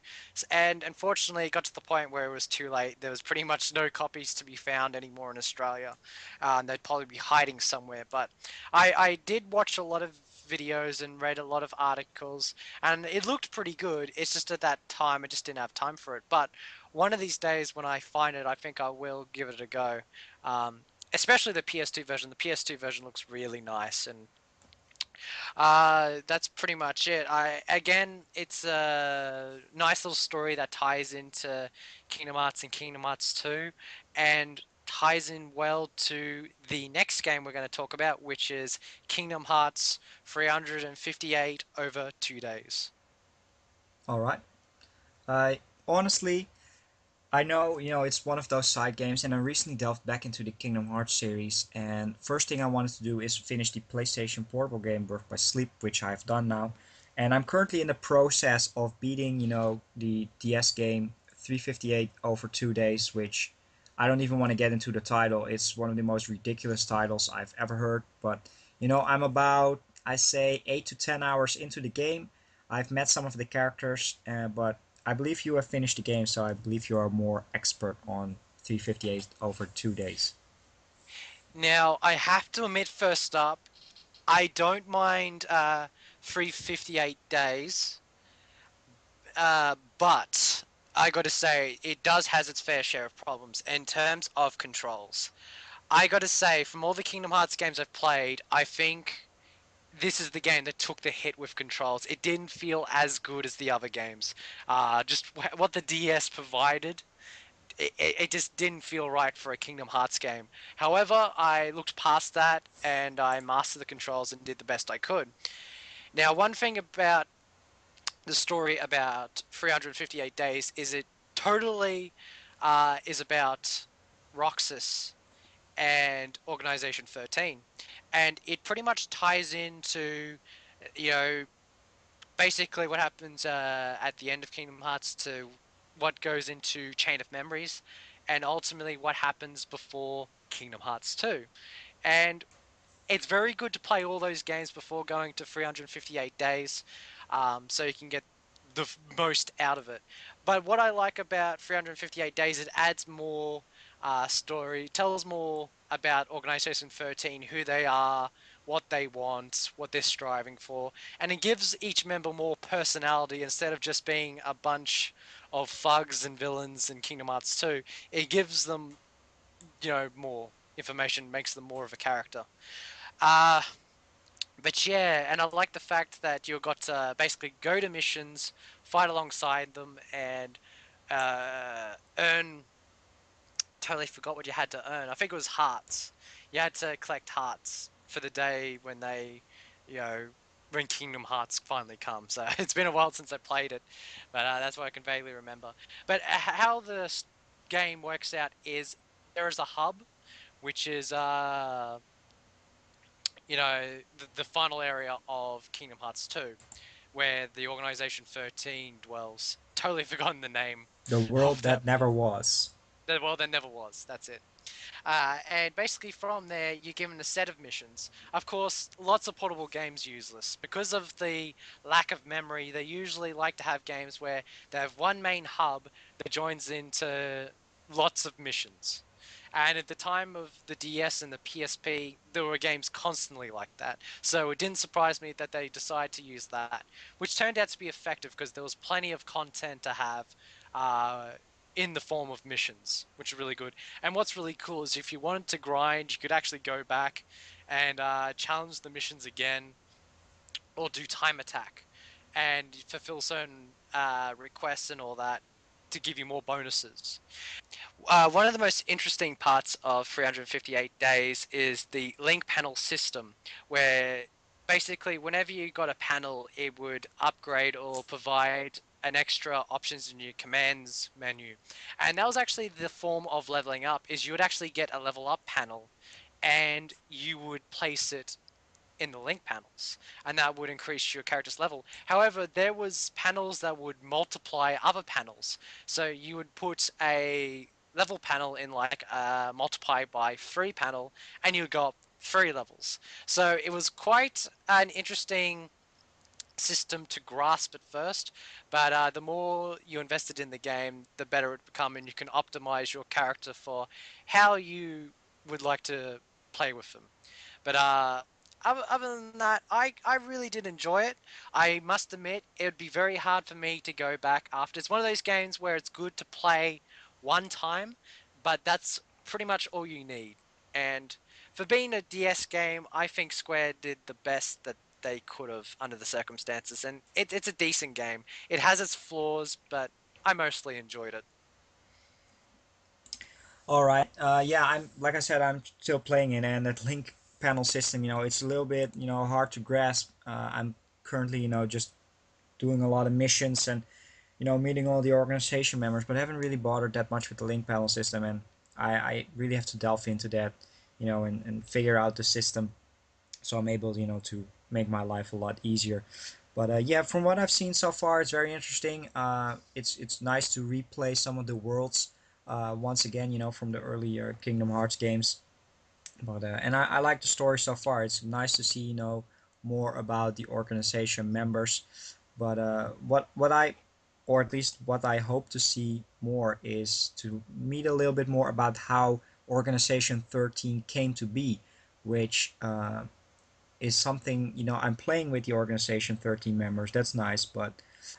And unfortunately, it got to the point where it was too late. There was pretty much no copies to be found anymore in Australia. And they'd probably be hiding somewhere. But I did watch a lot of videos and read a lot of articles, and it looked pretty good. It's just at that time I just didn't have time for it. But one of these days when I find it, I think I will give it a go. Um, Especially the PS2 version. The PS2 version looks really nice, and that's pretty much it. It's a nice little story that ties into Kingdom Hearts and Kingdom Hearts 2, and ties in well to the next game we're going to talk about, which is Kingdom Hearts 358 over 2 days. All right. I honestly, I know it's one of those side games, and I recently delved back into the Kingdom Hearts series. And first thing I wanted to do is finish the PlayStation Portable game Birth by Sleep, which I've done now. And I'm currently in the process of beating the DS game 358 over 2 days, which I don't even want to get into the title. It's one of the most ridiculous titles I've ever heard. But I'm about, I say, 8 to 10 hours into the game. I've met some of the characters, but I believe you have finished the game, so I believe you are more expert on 358 over 2 days. Now, I have to admit, first up, I don't mind 358 days, but I got to say, it does has its fair share of problems in terms of controls. I got to say, from all the Kingdom Hearts games I've played, I think this is the game that took the hit with controls. It didn't feel as good as the other games. Just what the DS provided, it just didn't feel right for a Kingdom Hearts game. However, I looked past that and I mastered the controls and did the best I could. Now, one thing about the story about 358 Days is it totally is about Roxas and Organization 13. And it pretty much ties into, you know, basically what happens at the end of Kingdom Hearts to what goes into Chain of Memories, and ultimately what happens before Kingdom Hearts 2. And it's very good to play all those games before going to 358 days, so you can get the most out of it. But what I like about 358 days, it adds more story, tells more about Organization 13, who they are, what they want, what they're striving for, and it gives each member more personality instead of just being a bunch of thugs and villains in Kingdom Hearts 2. It gives them, more information, makes them more of a character. Uh, but yeah, and I like the fact that you got to basically go to missions, fight alongside them, and earn. Totally forgot what you had to earn. I think it was hearts. You had to collect hearts for the day when they, you know, when Kingdom Hearts finally comes. It's been a while since I played it, but that's what I can vaguely remember. But how the game works out is there is a hub, which is the final area of Kingdom Hearts 2, where the Organization 13 dwells. Totally forgotten the name The of world that. that never was. Well, there never was. That's it. And basically, from there, you're given a set of missions. Of course, lots of portable games use this. Because of the lack of memory, they usually like to have games where they have one main hub that joins into lots of missions. And at the time of the DS and the PSP, there were games constantly like that. So it didn't surprise me that they decided to use that, which turned out to be effective because there was plenty of content to have uh, in the form of missions, which are really good. And what's really cool is if you wanted to grind, you could actually go back and challenge the missions again or do time attack and fulfill certain requests and all that to give you more bonuses. One of the most interesting parts of 358 Days is the link panel system, where basically whenever you got a panel, it would upgrade or provide an extra options in your commands menu. And that was actually the form of leveling up, is you would actually get a level up panel and you would place it in the link panels, and that would increase your character's level. However, there was panels that would multiply other panels. So you would put a level panel in like a multiply by 3 panel, and you would go up 3 levels. So it was quite an interesting system to grasp at first, but the more you invested in the game, the better it become, and you can optimize your character for how you would like to play with them. But other than that, I really did enjoy it. I must admit, it would be very hard for me to go back after. It's one of those games where it's good to play one time, but that's pretty much all you need. And for being a DS game, I think Square did the best that they could have under the circumstances, and it's a decent game. It has its flaws, but I mostly enjoyed it. All right. Yeah, I'm like I said, I'm still playing it, and that link panel system, it's a little bit, hard to grasp. I'm currently, just doing a lot of missions and, meeting all the organization members, but I haven't really bothered that much with the link panel system, and I really have to delve into that, and figure out the system so I'm able, to make my life a lot easier. But yeah, from what I've seen so far, it's very interesting. It's nice to replay some of the worlds once again, from the earlier Kingdom Hearts games. But and I like the story so far. It's nice to see, more about the organization members. But what I, or at least what I hope to see more, is to meet a little bit more about how Organization 13 came to be, which is something, I'm playing with the Organization 13 members. That's nice, but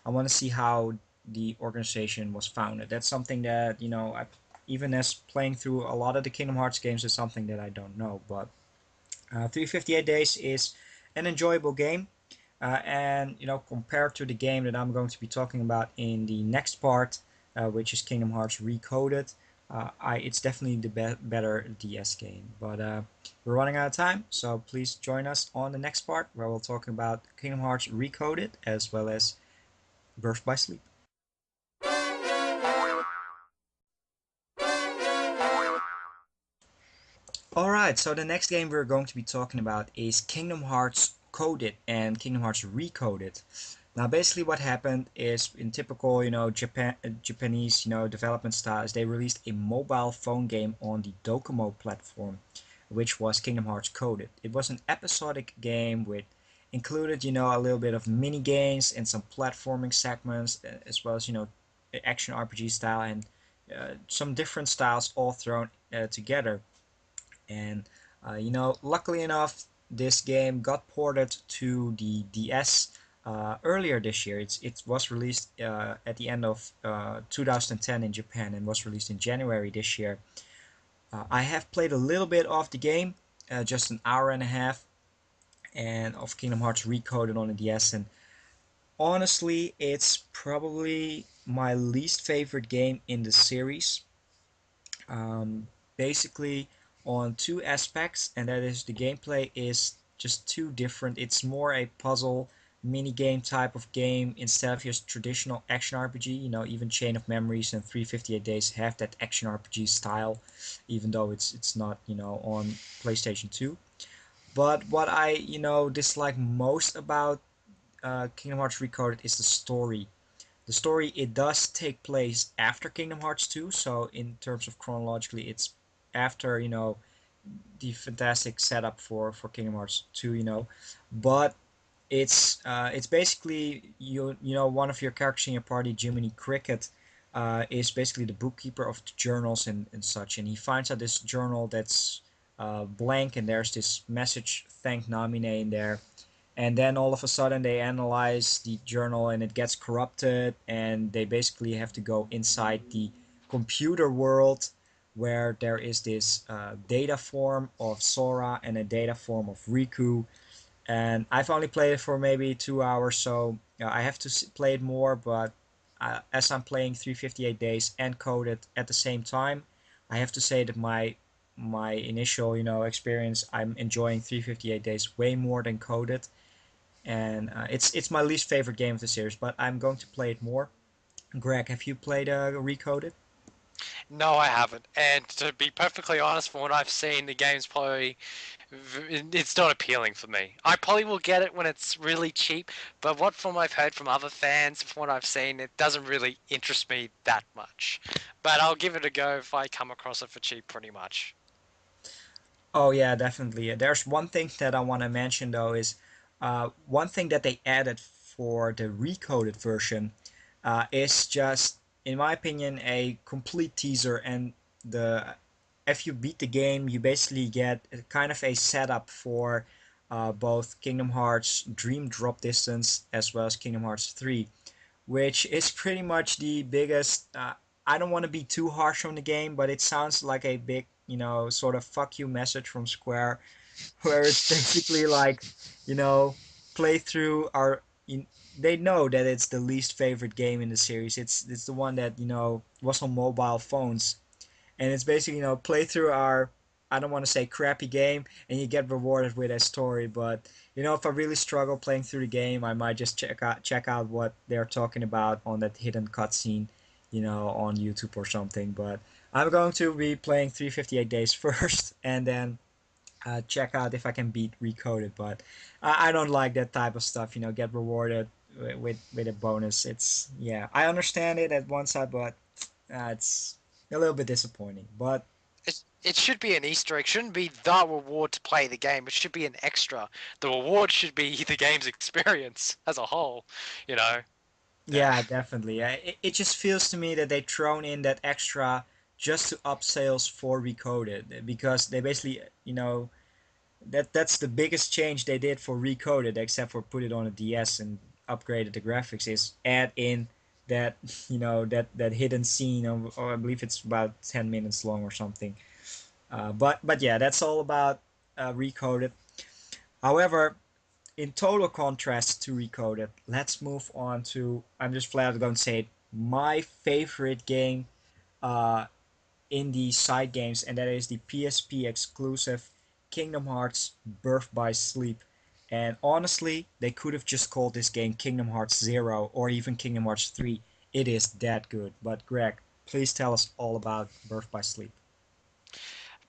I want to see how the organization was founded. That's something that, even as playing through a lot of the Kingdom Hearts games, is something that I don't know. But 358 Days is an enjoyable game. And compared to the game that I'm going to be talking about in the next part, which is Kingdom Hearts Recoded, it's definitely the better DS game. But we're running out of time, so please join us on the next part where we'll talk about Kingdom Hearts Recoded as well as Birth by Sleep. Alright, so the next game we're going to be talking about is Kingdom Hearts Coded and Kingdom Hearts Recoded. Now, basically, what happened is, in typical, Japanese, development style, is they released a mobile phone game on the Docomo platform, which was Kingdom Hearts Coded. It was an episodic game with included, a little bit of mini games and some platforming segments, as well as, action RPG style and some different styles all thrown together. And luckily enough, this game got ported to the DS earlier this year. It was released at the end of 2010 in Japan and was released in January this year. I have played a little bit of the game, just an hour and a half, and of Kingdom Hearts Recoded on the DS. And honestly, it's probably my least favorite game in the series. Basically, on two aspects, and that is the gameplay is just too different. It's more a puzzle mini game type of game instead of just traditional action RPG. You know, even Chain of Memories and 358 Days have that action RPG style, even though it's not, you know, on PlayStation 2. But what I, you know, dislike most about Kingdom Hearts Recoded is the story. The story, it does take place after Kingdom Hearts 2, so in terms of chronologically, it's after, you know, the fantastic setup for Kingdom Hearts 2, you know. But it's basically, you know, one of your characters in your party, Jiminy Cricket, is basically the bookkeeper of the journals and such, and he finds out this journal that's blank, and there's this message thank Namine in there, and then all of a sudden they analyze the journal and it gets corrupted, and they basically have to go inside the computer world where there is this data form of Sora and a data form of Riku, and I've only played it for maybe 2 hours, so I have to play it more. But as I'm playing 358 Days and Coded at the same time, I have to say that my initial, you know, experience, I'm enjoying 358 Days way more than Coded, and it's my least favorite game of the series. But I'm going to play it more. Greg, have you played Recoded? No, I haven't. And to be perfectly honest, from what I've seen, the game's probably it's not appealing for me. I probably will get it when it's really cheap, but what from I've heard from other fans, from what I've seen, it doesn't really interest me that much. But I'll give it a go if I come across it for cheap, pretty much. Oh yeah, definitely. There's one thing that I want to mention though is one thing that they added for the recoded version is just, in my opinion, a complete teaser. And the if you beat the game, you basically get kind of a setup for both Kingdom Hearts Dream Drop Distance as well as Kingdom Hearts 3, which is pretty much the biggest. I don't want to be too harsh on the game, but it sounds like a big, you know, sort of fuck you message from Square, where it's basically like, you know, playthrough are. They know that it's the least favorite game in the series. It's the one that, you know, was on mobile phones, and it's basically, you know, play through our, I don't want to say crappy game, and you get rewarded with a story. But you know, if I really struggle playing through the game, I might just check out what they're talking about on that hidden cutscene, you know, on YouTube or something. But I'm going to be playing 358 Days first, and then check out if I can beat Recoded. But I don't like that type of stuff. You know, get rewarded with a bonus. It's, yeah, I understand it at one side, but it's a little bit disappointing. But It should be an Easter egg. It shouldn't be the reward to play the game. It should be an extra. The reward should be the game's experience as a whole. You know. Yeah. yeah, definitely. It just feels to me that they thrown in that extra just to up sales for Recoded, because they basically, you know, that's the biggest change they did for Recoded, except for put it on a DS and upgraded the graphics, is add in that, you know, that hidden scene of, or I believe it's about 10 minutes long or something. But yeah, that's all about Recoded. However, in total contrast to Recoded, let's move on to, I'm just flat out going to say it, my favorite game uh, in the side games, and that is the PSP exclusive Kingdom Hearts Birth by Sleep. And honestly, they could have just called this game Kingdom Hearts Zero or even Kingdom Hearts 3. It is that good. But Greg, please tell us all about Birth by Sleep.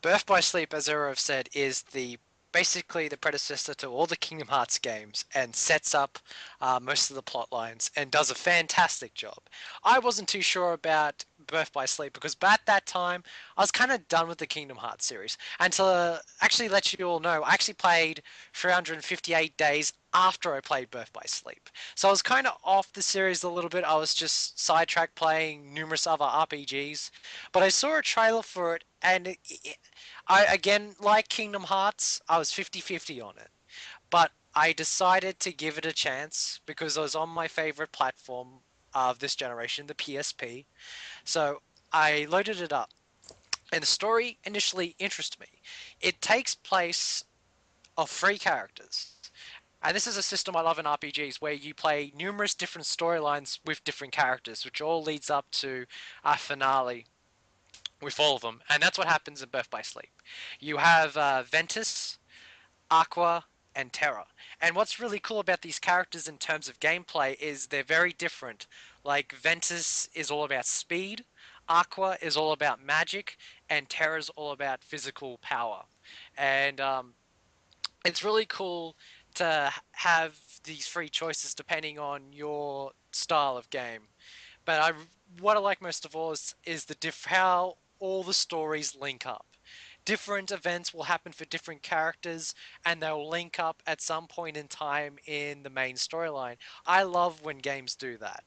Birth by Sleep, as Zero have said, is the basically the predecessor to all the Kingdom Hearts games and sets up most of the plot lines and does a fantastic job. I wasn't too sure about Birth by Sleep because at that time I was kind of done with the Kingdom Hearts series. And to actually let you all know, I actually played 358 days after I played Birth by Sleep. So I was kind of off the series a little bit. I was just sidetracked playing numerous other RPGs. But I saw a trailer for it, and I again, like Kingdom Hearts, I was 50-50 on it. But I decided to give it a chance because it was on my favorite platform of this generation, the PSP. So I loaded it up, and the story initially interested me. It takes place of three characters. And this is a system I love in RPGs where you play numerous different storylines with different characters, which all leads up to a finale with all of them. And that's what happens in Birth by Sleep. You have Ventus, Aqua, and Terra. And what's really cool about these characters in terms of gameplay is they're very different. Like Ventus is all about speed, Aqua is all about magic, and Terra's all about physical power. And it's really cool to have these free choices depending on your style of game. But what I like most of all is how all the stories link up. Different events will happen for different characters, and they'll link up at some point in time in the main storyline. I love when games do that.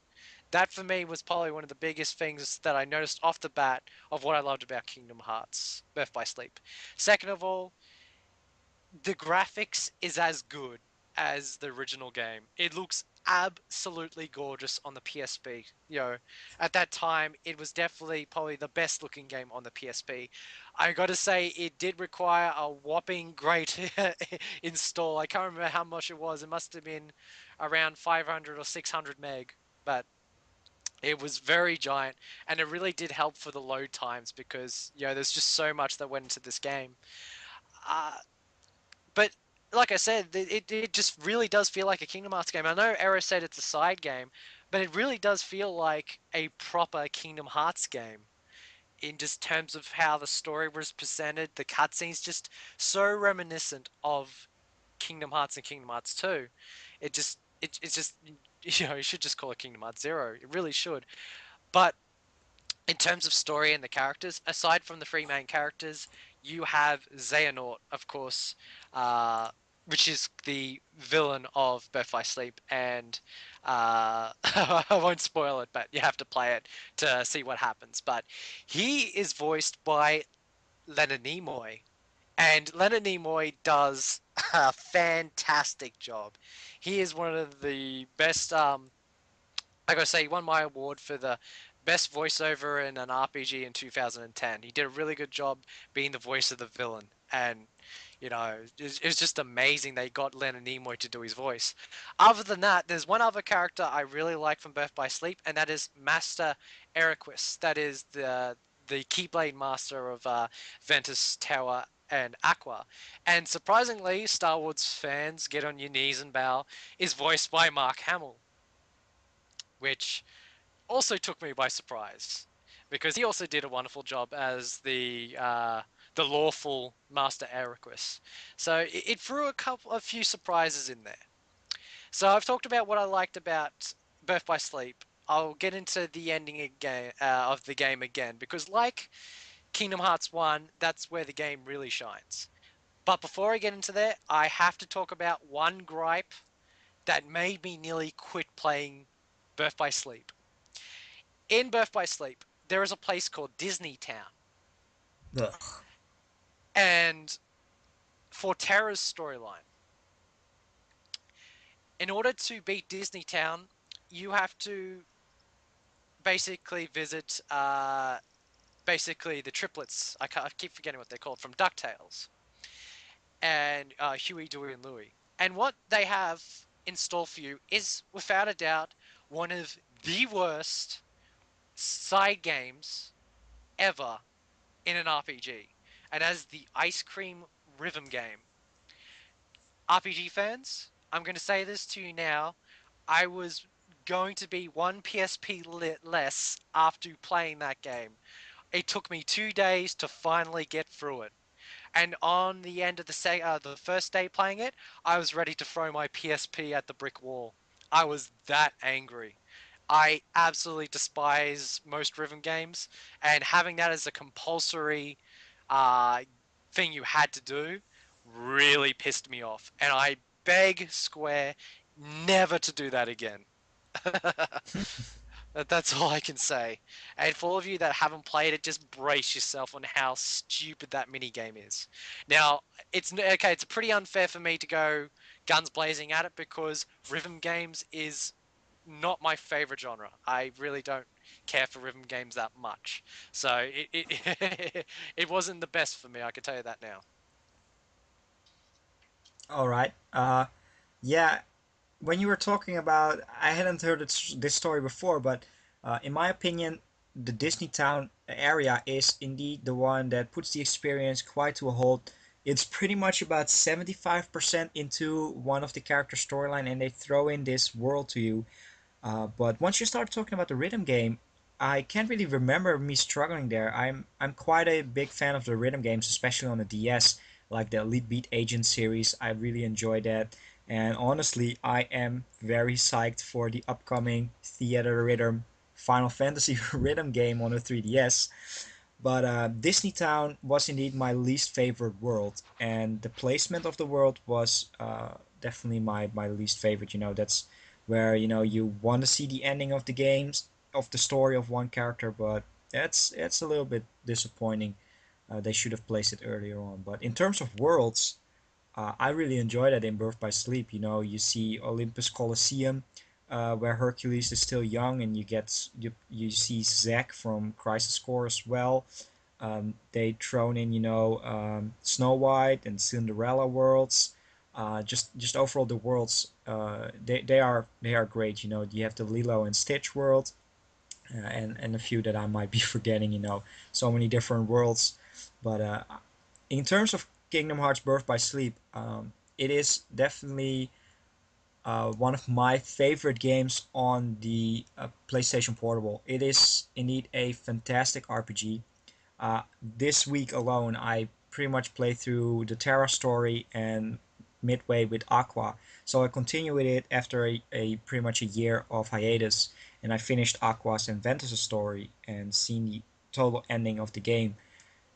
That for me was probably one of the biggest things that I noticed off the bat of what I loved about Kingdom Hearts Birth by Sleep. Second of all, the graphics is as good as the original game. It looks absolutely gorgeous on the PSP. At that time, it was definitely probably the best looking game on the PSP. I got to say, it did require a whopping great install. I can't remember how much it was. It must have been around 500 or 600 meg, but it was very giant, and it really did help for the load times because there's just so much that went into this game. Uh, but like I said, it just really does feel like a Kingdom Hearts game. I know Arrow said it's a side game, but it really does feel like a proper Kingdom Hearts game in just terms of how the story was presented. The cutscenes just so reminiscent of Kingdom Hearts and Kingdom Hearts 2. It's just you should just call it Kingdom Hearts Zero. It really should. But in terms of story and the characters, aside from the three main characters, you have Xehanort, of course, uh, which is the villain of Birth by Sleep, and I won't spoil it, but you have to play it to see what happens. But he is voiced by Leonard Nimoy, and Leonard Nimoy does a fantastic job. He is one of the best. I gotta say, he won my award for the best voiceover in an RPG in 2010. He did a really good job being the voice of the villain, and it was just amazing they got Leonard Nimoy to do his voice. Other than that, there's one other character I really like from Birth by Sleep, and that is Master Eriquis. That is the Keyblade Master of Ventus Tower and Aqua. And surprisingly, Star Wars fans get on your knees and bow, is voiced by Mark Hamill, which also took me by surprise because he also did a wonderful job as the lawful Master Eriquis. So it threw a few surprises in there. So I've talked about what I liked about Birth by Sleep. I'll get into the ending again of the game again because, like Kingdom Hearts 1, that's where the game really shines. But before I get into there, I have to talk about one gripe that made me nearly quit playing Birth by Sleep. In Birth by Sleep, there is a place called Disney Town. Ugh. And for Terra's storyline, in order to beat Disney Town, you have to basically visit basically the triplets. I keep forgetting what they're called from DuckTales and Huey, Dewey, and Louie. And what they have in store for you is, without a doubt, one of the worst side games ever in an RPG, and as the Ice Cream Rhythm game. RPG fans, I'm going to say this to you now. I was going to be one PSP less after playing that game. It took me 2 days to finally get through it. And on the end of the first day playing it, I was ready to throw my PSP at the brick wall. I was that angry. I absolutely despise most rhythm games, and having that as a compulsory uh, thing you had to do really pissed me off. And I beg Square never to do that again. That's all I can say. And for all of you that haven't played it, just brace yourself on how stupid that mini game is. Now, it's okay. It's pretty unfair for me to go guns blazing at it because rhythm games is not my favorite genre. I really don't care for rhythm games that much. So it wasn't the best for me. I can tell you that now. All right. Yeah. When you were talking about, I hadn't heard this story before, but in my opinion, the Disney Town area is indeed the one that puts the experience quite to a halt It's pretty much about 75% into one of the character storyline, and they throw in this world to you. But once you start talking about the rhythm game, I can't really remember me struggling there. I'm quite a big fan of the rhythm games, especially on the DS, like the Elite Beat Agent series. I really enjoy that. And honestly, I am very psyched for the upcoming Theater Rhythm Final Fantasy rhythm game on the 3DS. But Disney Town was indeed my least favorite world, and the placement of the world was definitely my least favorite. That's where you want to see the ending of the games of the story of one character, but that's a little bit disappointing. They should have placed it earlier on. But in terms of worlds, I really enjoy that in Birth by Sleep. You see Olympus Coliseum, where Hercules is still young, and you see Zack from Crisis Core as well. They thrown in, Snow White and Cinderella worlds. Just overall the worlds, they are great. You have the Lilo and Stitch world, and a few that I might be forgetting. So many different worlds, but in terms of Kingdom Hearts Birth by Sleep, it is definitely one of my favorite games on the PlayStation Portable. It is indeed a fantastic RPG. This week alone, I pretty much played through the Terra story and midway with Aqua. So I continue with it after a pretty much a year of hiatus, and I finished Aqua's and Ventus' story and seen the total ending of the game,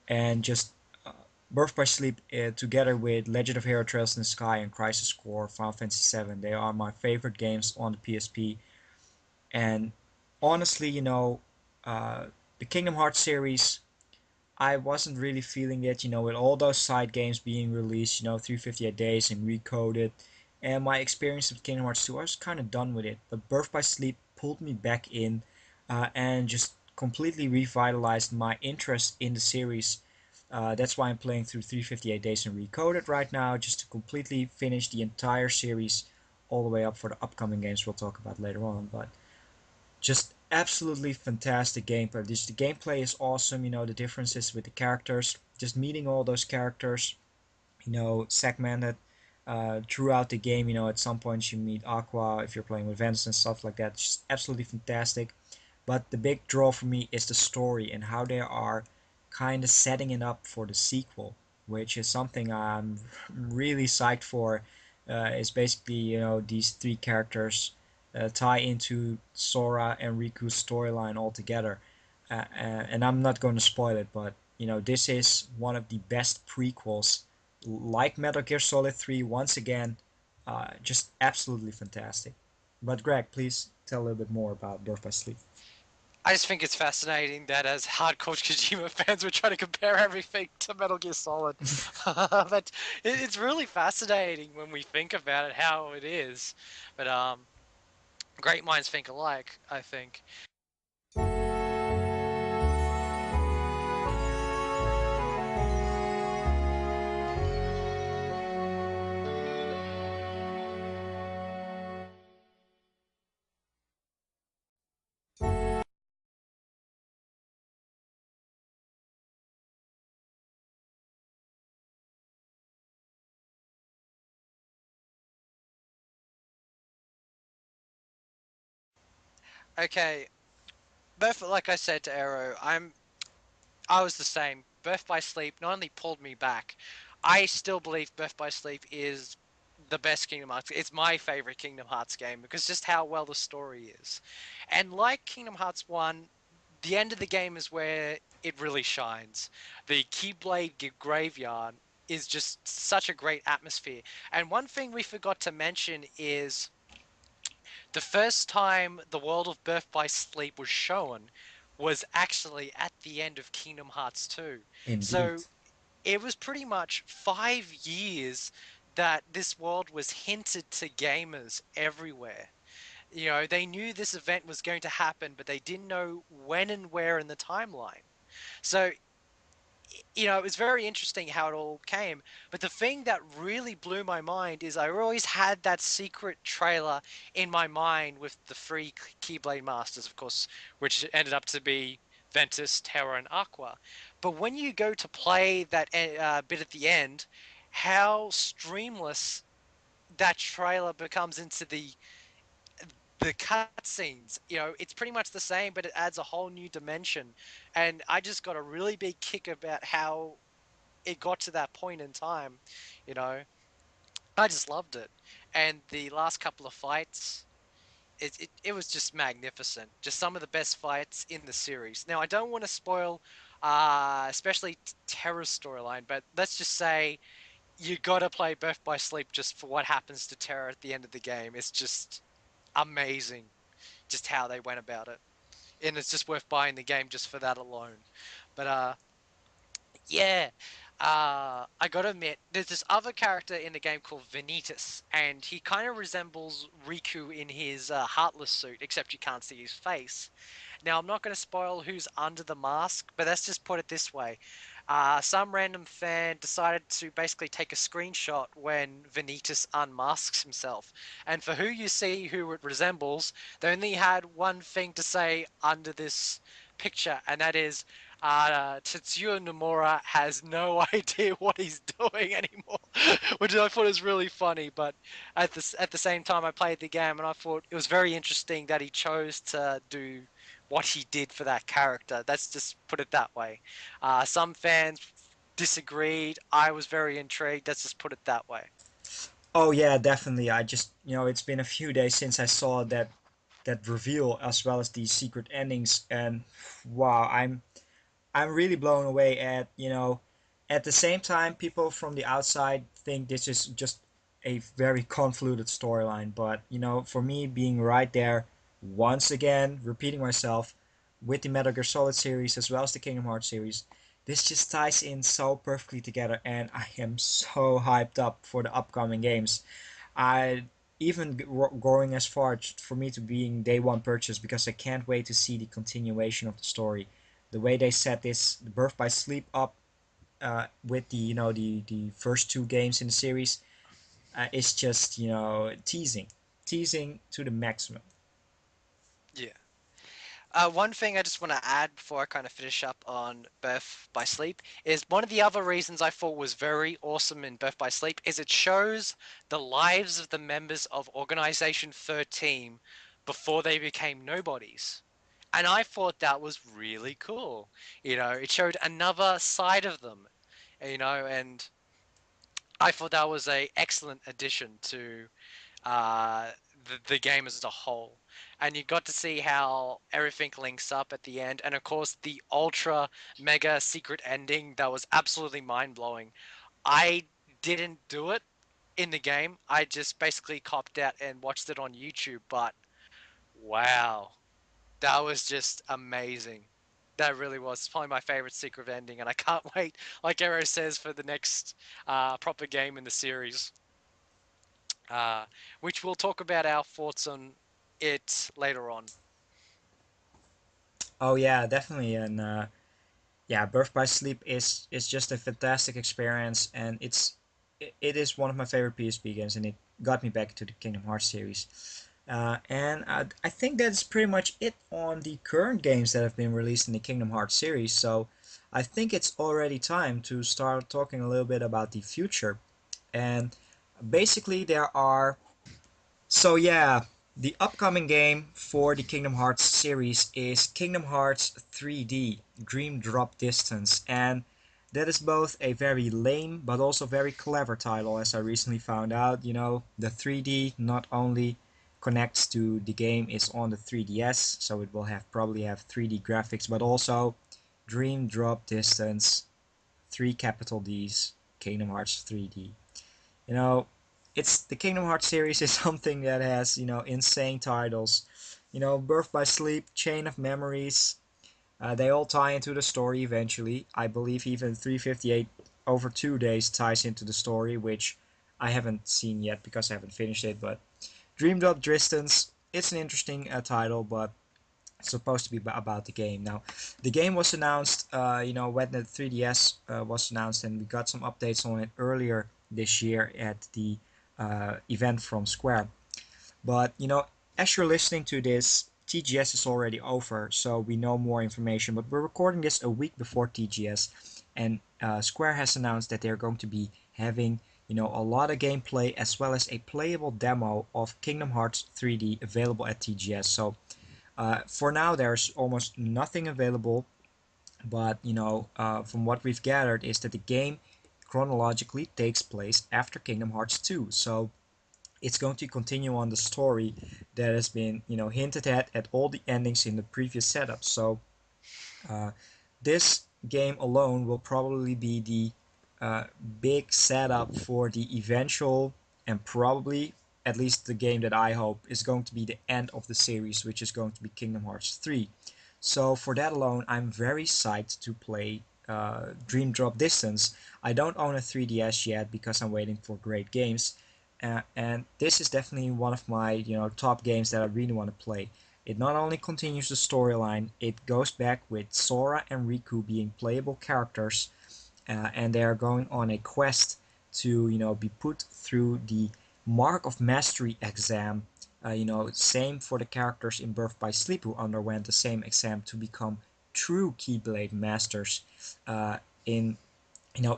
and just uh, Birth by Sleep, together with Legend of Hero Trails in the Sky and Crisis Core, Final Fantasy VII, they are my favorite games on the PSP. And honestly, uh, the Kingdom Hearts series, I wasn't really feeling it, with all those side games being released, 358 days and recoded. And my experience with Kingdom Hearts 2, I was kind of done with it. But Birth by Sleep pulled me back in, and just completely revitalized my interest in the series. That's why I'm playing through 358 days and recoded right now, just to completely finish the entire series all the way up for the upcoming games we'll talk about later on. But just absolutely fantastic gameplay. The gameplay is awesome. The differences with the characters, just meeting all those characters, segmented throughout the game. At some points you meet Aqua if you're playing with Vance and stuff like that. It's just absolutely fantastic. But the big draw for me is the story and how they are kind of setting it up for the sequel, which is something I'm really psyched for. Is basically, these three characters tie into Sora and Riku's storyline altogether. And I'm not going to spoil it, but this is one of the best prequels, like Metal Gear Solid 3. Once again, just absolutely fantastic. But Greg, please tell a little bit more about Birth by Sleep. I just think it's fascinating that as hardcore Kojima fans, we're trying to compare everything to Metal Gear Solid. But it's really fascinating when we think about it, how it is. But great minds think alike, I think. Okay, both like I said to Arrow, I was the same. Birth by Sleep not only pulled me back, I still believe Birth by Sleep is the best Kingdom Hearts. It's my favorite Kingdom Hearts game because just how well the story is. And like Kingdom Hearts 1, the end of the game is where it really shines. The Keyblade Graveyard is just such a great atmosphere. And one thing we forgot to mention is the first time the world of Birth by Sleep was shown was actually at the end of Kingdom Hearts 2. Indeed. So it was pretty much 5 years that this world was hinted to gamers everywhere. They knew this event was going to happen, but they didn't know when and where in the timeline. So it was very interesting how it all came. But the thing that really blew my mind is I always had that secret trailer in my mind with the three Keyblade Masters, of course, which ended up to be Ventus, Terra, and Aqua. But when you go to play that bit at the end, how streamless that trailer becomes into the cutscenes. It's pretty much the same, but it adds a whole new dimension. And I just got a really big kick about how it got to that point in time. You know, I just loved it. And the last couple of fights, it was just magnificent. Just some of the best fights in the series. Now, I don't want to spoil, especially Terra's storyline, but let's just say you gotta play Birth by Sleep just for what happens to Terra at the end of the game. It's just amazing, just how they went about it, and it's just worth buying the game just for that alone. But yeah. I gotta admit, there's this other character in the game called Vanitas, and he kind of resembles Riku in his Heartless suit, except you can't see his face. Now, I'm not going to spoil who's under the mask, but let's just put it this way. Some random fan decided to basically take a screenshot when Vanitas unmasks himself. And for who you see who it resembles, they only had one thing to say under this picture, and that is Tetsuya Nomura has no idea what he's doing anymore, which I thought was really funny. But at the same time, I played the game and I thought it was very interesting that he chose to do what he did for that character. Let's just put it that way. Some fans disagreed. I was very intrigued. Let's just put it that way. Oh yeah, definitely. I just, it's been a few days since I saw that reveal as well as the secret endings, and wow, I'm really blown away at the same time people from the outside think this is just a very convoluted storyline, but for me being right there once again, repeating myself with the Metal Gear Solid series as well as the Kingdom Hearts series, this just ties in so perfectly together, and I am so hyped up for the upcoming games. I even going as far for me to being day one purchase because I can't wait to see the continuation of the story. The way they set this Birth by Sleep up with the first two games in the series is just teasing to the maximum. Yeah. One thing I just want to add before I kind of finish up on Birth by Sleep is one of the other reasons I thought was very awesome in Birth by Sleep is it shows the lives of the members of Organization 13 before they became nobodies. And I thought that was really cool. It showed another side of them, and I thought that was a excellent addition to uh, the game as a whole. And you got to see how everything links up at the end. And of course, the ultra mega secret ending that was absolutely mind blowing. I didn't do it in the game, I just basically copped out and watched it on YouTube. But wow, that was just amazing. That really was. It's probably my favorite secret ending, and I can't wait, like Arrow says, for the next proper game in the series, uh, which we'll talk about our thoughts on it later on. Oh yeah, definitely, and yeah, Birth by Sleep is just a fantastic experience, and it is one of my favorite PSP games, and it got me back to the Kingdom Hearts series. And I think that's pretty much it on the current games that have been released in the Kingdom Hearts series. So I think it's already time to start talking a little bit about the future. And basically, there are so yeah, the upcoming game for the Kingdom Hearts series is Kingdom Hearts 3D Dream Drop Distance, and that is both a very lame but also very clever title, as I recently found out. The 3D not only connects to the game is on the 3DS, so it will probably have 3D graphics, but also Dream Drop Distance, three capital D's, Kingdom Hearts 3D. You know, it's the Kingdom Hearts series is something that has insane titles. Birth by Sleep, Chain of Memories. They all tie into the story eventually. I believe even 358 over 2 days ties into the story, which I haven't seen yet because I haven't finished it. But Dream Drop Distance, it's an interesting title, but it's supposed to be about the game. Now, the game was announced, when the 3DS was announced, and we got some updates on it earlier this year at the event from Square. But, as you're listening to this, TGS is already over, so we know more information. But we're recording this a week before TGS, and Square has announced that they're going to be having a lot of gameplay as well as a playable demo of Kingdom Hearts 3D available at TGS. So for now, there's almost nothing available, but from what we've gathered is that the game chronologically takes place after Kingdom Hearts 2. So it's going to continue on the story that has been hinted at all the endings in the previous setup. So uh, this game alone will probably be the big setup for the eventual, and probably at least the game that I hope is going to be the end of the series, which is going to be Kingdom Hearts 3. So for that alone, I'm very psyched to play Dream Drop Distance. I don't own a 3DS yet because I'm waiting for great games, and this is definitely one of my top games that I really want to play. It not only continues the storyline, it goes back with Sora and Riku being playable characters, and they are going on a quest to be put through the Mark of Mastery exam. Same for the characters in Birth by Sleep who underwent the same exam to become true Keyblade masters. In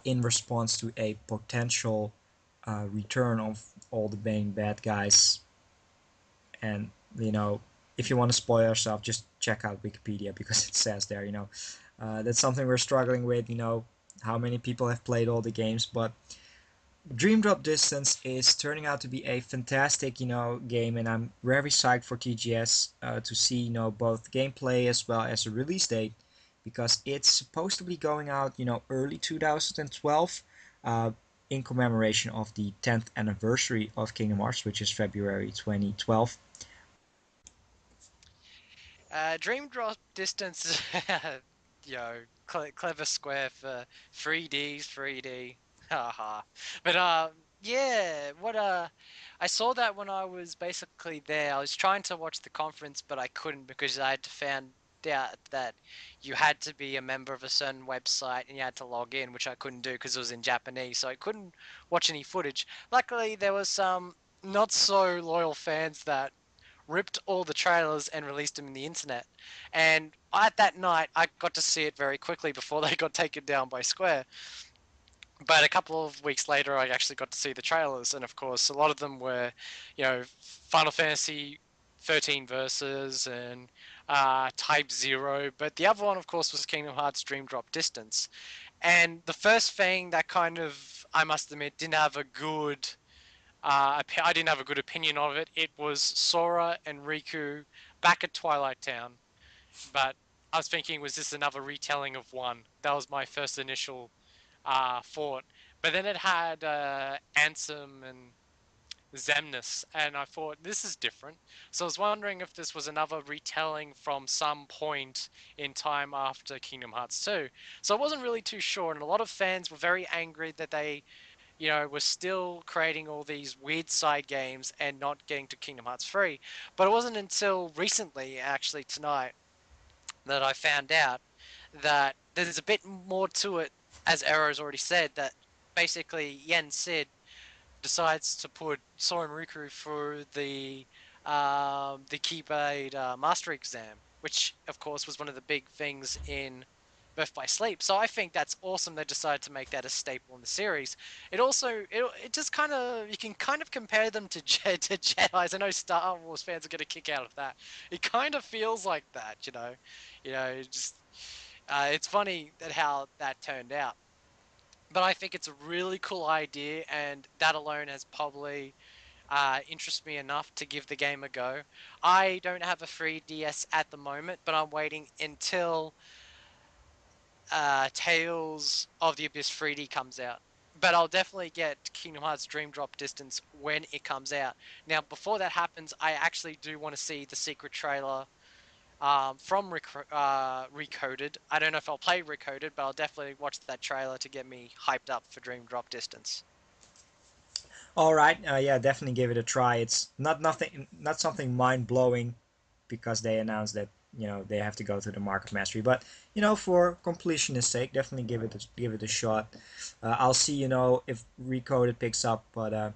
in response to a potential return of all the main bad guys. And if you want to spoil yourself, just check out Wikipedia because it says there. That's something we're struggling with. How many people have played all the games, but Dream Drop Distance is turning out to be a fantastic game, and I'm very psyched for TGS to see both gameplay as well as a release date, because it's supposed to be going out early 2012, in commemoration of the 10th anniversary of Kingdom Hearts, which is February 2012. Dream Drop Distance, clever Square for 3Ds, 3D. Haha. But yeah, I saw that when I was basically there. I was trying to watch the conference, but I couldn't because I had to found out that you had to be a member of a certain website and you had to log in, which I couldn't do because it was in Japanese, so I couldn't watch any footage. Luckily, there was some not so loyal fans that ripped all the trailers and released them in the internet. And at that night, I got to see it very quickly before they got taken down by Square. But a couple of weeks later, I actually got to see the trailers, and of course, a lot of them were, Final Fantasy 13 verses and Type Zero. But the other one, of course, was Kingdom Hearts Dream Drop Distance. And the first thing that kind of, I must admit, didn't have a good I didn't have a good opinion of it. It was Sora and Riku back at Twilight Town, but I was thinking, was this another retelling of one? That was my first initial thought. But then it had Ansem and Zemnis, and I thought this is different. So I was wondering if this was another retelling from some point in time after Kingdom Hearts 2. So I wasn't really too sure, and a lot of fans were very angry that they we're still creating all these weird side games and not getting to Kingdom Hearts 3. But it wasn't until recently, actually tonight, that I found out that there's a bit more to it, as Arrow's already said, that basically Yen Sid decides to put Sora and Riku through the Keyblade Master Exam, which of course was one of the big things in Birth by Sleep. So I think that's awesome. They decided to make that a staple in the series. It also it just kind of you can kind of compare them to to Jedi's. I know Star Wars fans are going to kick out of that. It kind of feels like that, just it's funny that how that turned out. But I think it's a really cool idea, and that alone has probably interested me enough to give the game a go. I don't have a 3DS at the moment, but I'm waiting until Tales of the Abyss 3D comes out. But I'll definitely get Kingdom Hearts Dream Drop Distance when it comes out. Now, before that happens, I actually do want to see the secret trailer from Recoded. I don't know if I'll play Recoded, but I'll definitely watch that trailer to get me hyped up for Dream Drop Distance. All right, yeah, definitely give it a try. It's not something mind blowing, because they announced that they have to go to the Mark of Mastery. But for completionist sake, definitely give it a shot. I'll see if Recoded picks up. But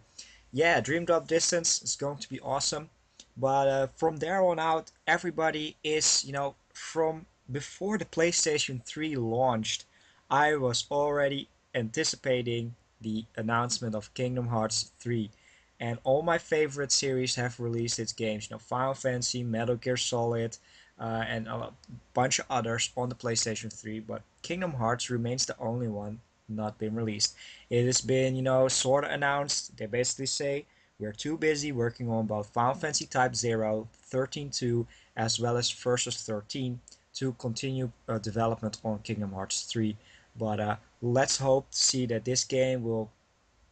yeah, Dream Drop Distance is going to be awesome. But from there on out, everybody is, from before the PlayStation 3 launched, I was already anticipating the announcement of Kingdom Hearts 3. And all my favorite series have released its games. Final Fantasy, Metal Gear Solid, and a bunch of others on the PlayStation 3. But Kingdom Hearts remains the only one not been released. It has been, sort of announced. They basically say we're too busy working on both Final Fantasy Type 0, 13.2, as well as Versus 13 to continue development on Kingdom Hearts 3. But let's hope to see that this game will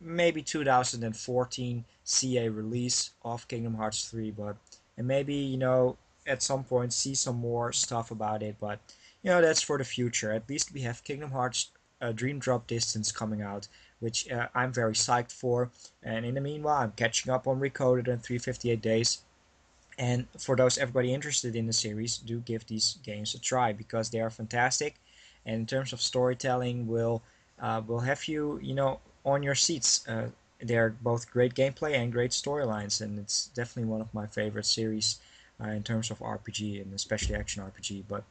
maybe 2014 see a release of Kingdom Hearts 3, but and maybe at some point see some more stuff about it, but that's for the future. At least we have Kingdom Hearts Dream Drop Distance coming out, which I'm very psyched for. And in the meanwhile, I'm catching up on Recoded in 358 days. And for those everybody interested in the series, do give these games a try because they are fantastic. And in terms of storytelling, will have you on your seats. They're both great gameplay and great storylines, and it's definitely one of my favorite series in terms of RPG and especially action RPG. But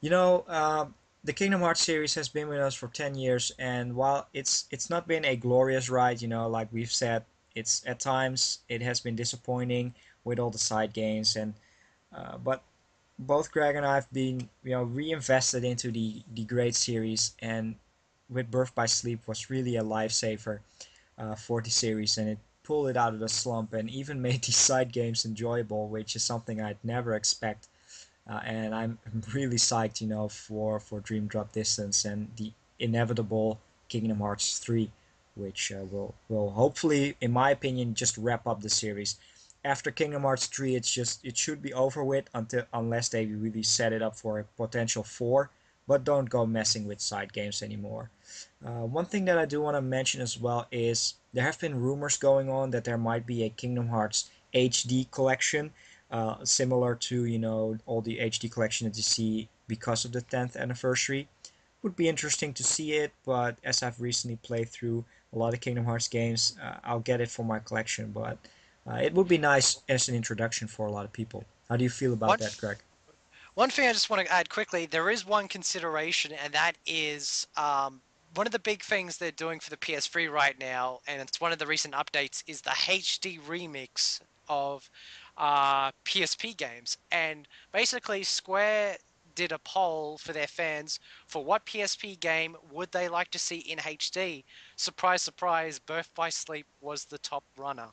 you know, the Kingdom Hearts series has been with us for 10 years, and while it's not been a glorious ride, like we've said, it's at times it has been disappointing with all the side games, and but both Greg and I have been reinvested into the great series, and with Birth by Sleep was really a lifesaver for the series, and it pulled it out of the slump and even made these side games enjoyable, which is something I'd never expect. And I'm really psyched, for Dream Drop Distance and the inevitable Kingdom Hearts 3, which will hopefully, in my opinion, just wrap up the series. After Kingdom Hearts 3, it should be over with unless they really set it up for a potential 4, but don't go messing with side games anymore. One thing that I do want to mention as well is there have been rumors going on that there might be a Kingdom Hearts HD collection, similar to all the HD collection that you see because of the 10th anniversary. Would be interesting to see it, but as I've recently played through a lot of Kingdom Hearts games, I'll get it for my collection. But it would be nice as an introduction for a lot of people. How do you feel about One that, Greg? One thing I just want to add quickly, there is one consideration, and that is one of the big things they're doing for the PS3 right now, and it's one of the recent updates, is the HD remix of PSP games. And basically, Square did a poll for their fans for what PSP game would they like to see in HD. Surprise, surprise, Birth by Sleep was the top runner.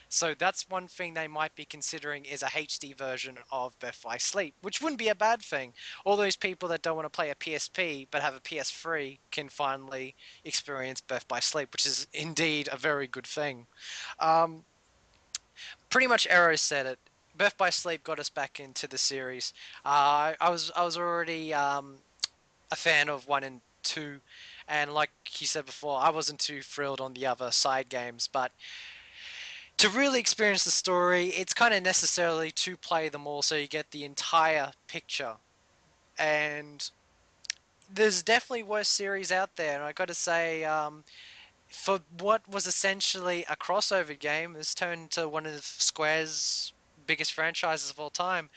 So that's one thing they might be considering is a HD version of Birth by Sleep, which wouldn't be a bad thing. All those people that don't want to play a PSP but have a PS3 can finally experience Birth by Sleep, which is indeed a very good thing. Um, Pretty much Arrow said it. Birth by Sleep got us back into the series. I was already a fan of 1 and 2, and like he said before, I wasn't too thrilled on the other side games, but to really experience the story, it's kind of necessarily to play them all so you get the entire picture. And there's definitely worse series out there, and I got to say, for what was essentially a crossover game, has turned into one of Square's biggest franchises of all time.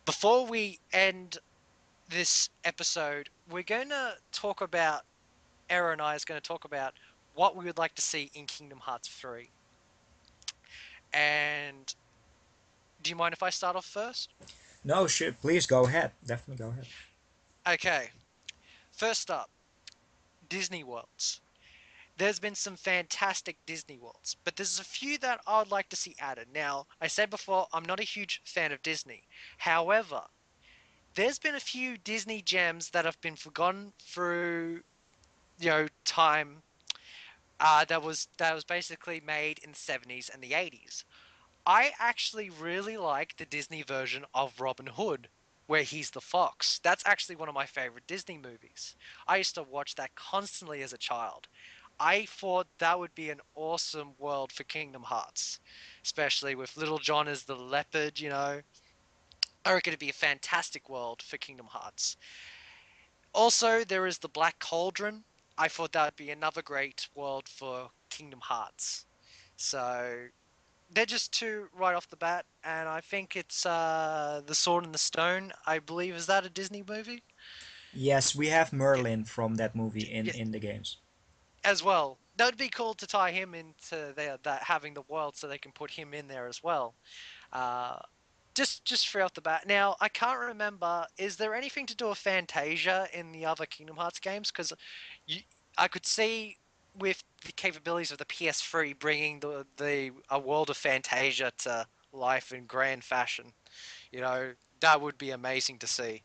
Before we end this episode, we're going to talk about, Era and I is going to talk about what we would like to see in Kingdom Hearts 3. And do you mind if I start off first? No, shit. Please go ahead. Definitely go ahead. Okay, first up, Disney Worlds. There's been some fantastic Disney Worlds, but there's a few that I'd like to see added. Now, I said before, I'm not a huge fan of Disney. However, there's been a few Disney gems that have been forgotten through, time. That was basically made in the 70s and the 80s. I actually really like the Disney version of Robin Hood, where he's the fox. That's actually one of my favorite Disney movies. I used to watch that constantly as a child. I thought that would be an awesome world for Kingdom Hearts, especially with Little John as the leopard. I reckon it'd be a fantastic world for Kingdom Hearts. Also, there is the Black Cauldron. I thought that would be another great world for Kingdom Hearts. So they're just two right off the bat, and I think it's the Sword and the Stone. I believe is that a Disney movie? Yes, we have Yeah, Merlin from that movie yeah, in the games. as well. That would be cool to tie him into that having the world, so they can put him in there as well. Uh, just straight off the bat. Now, I can't remember. Is there anything to do with Fantasia in the other Kingdom Hearts games? Because you, I could see with the capabilities of the PS3 bringing the a world of Fantasia to life in grand fashion. You know, that would be amazing to see.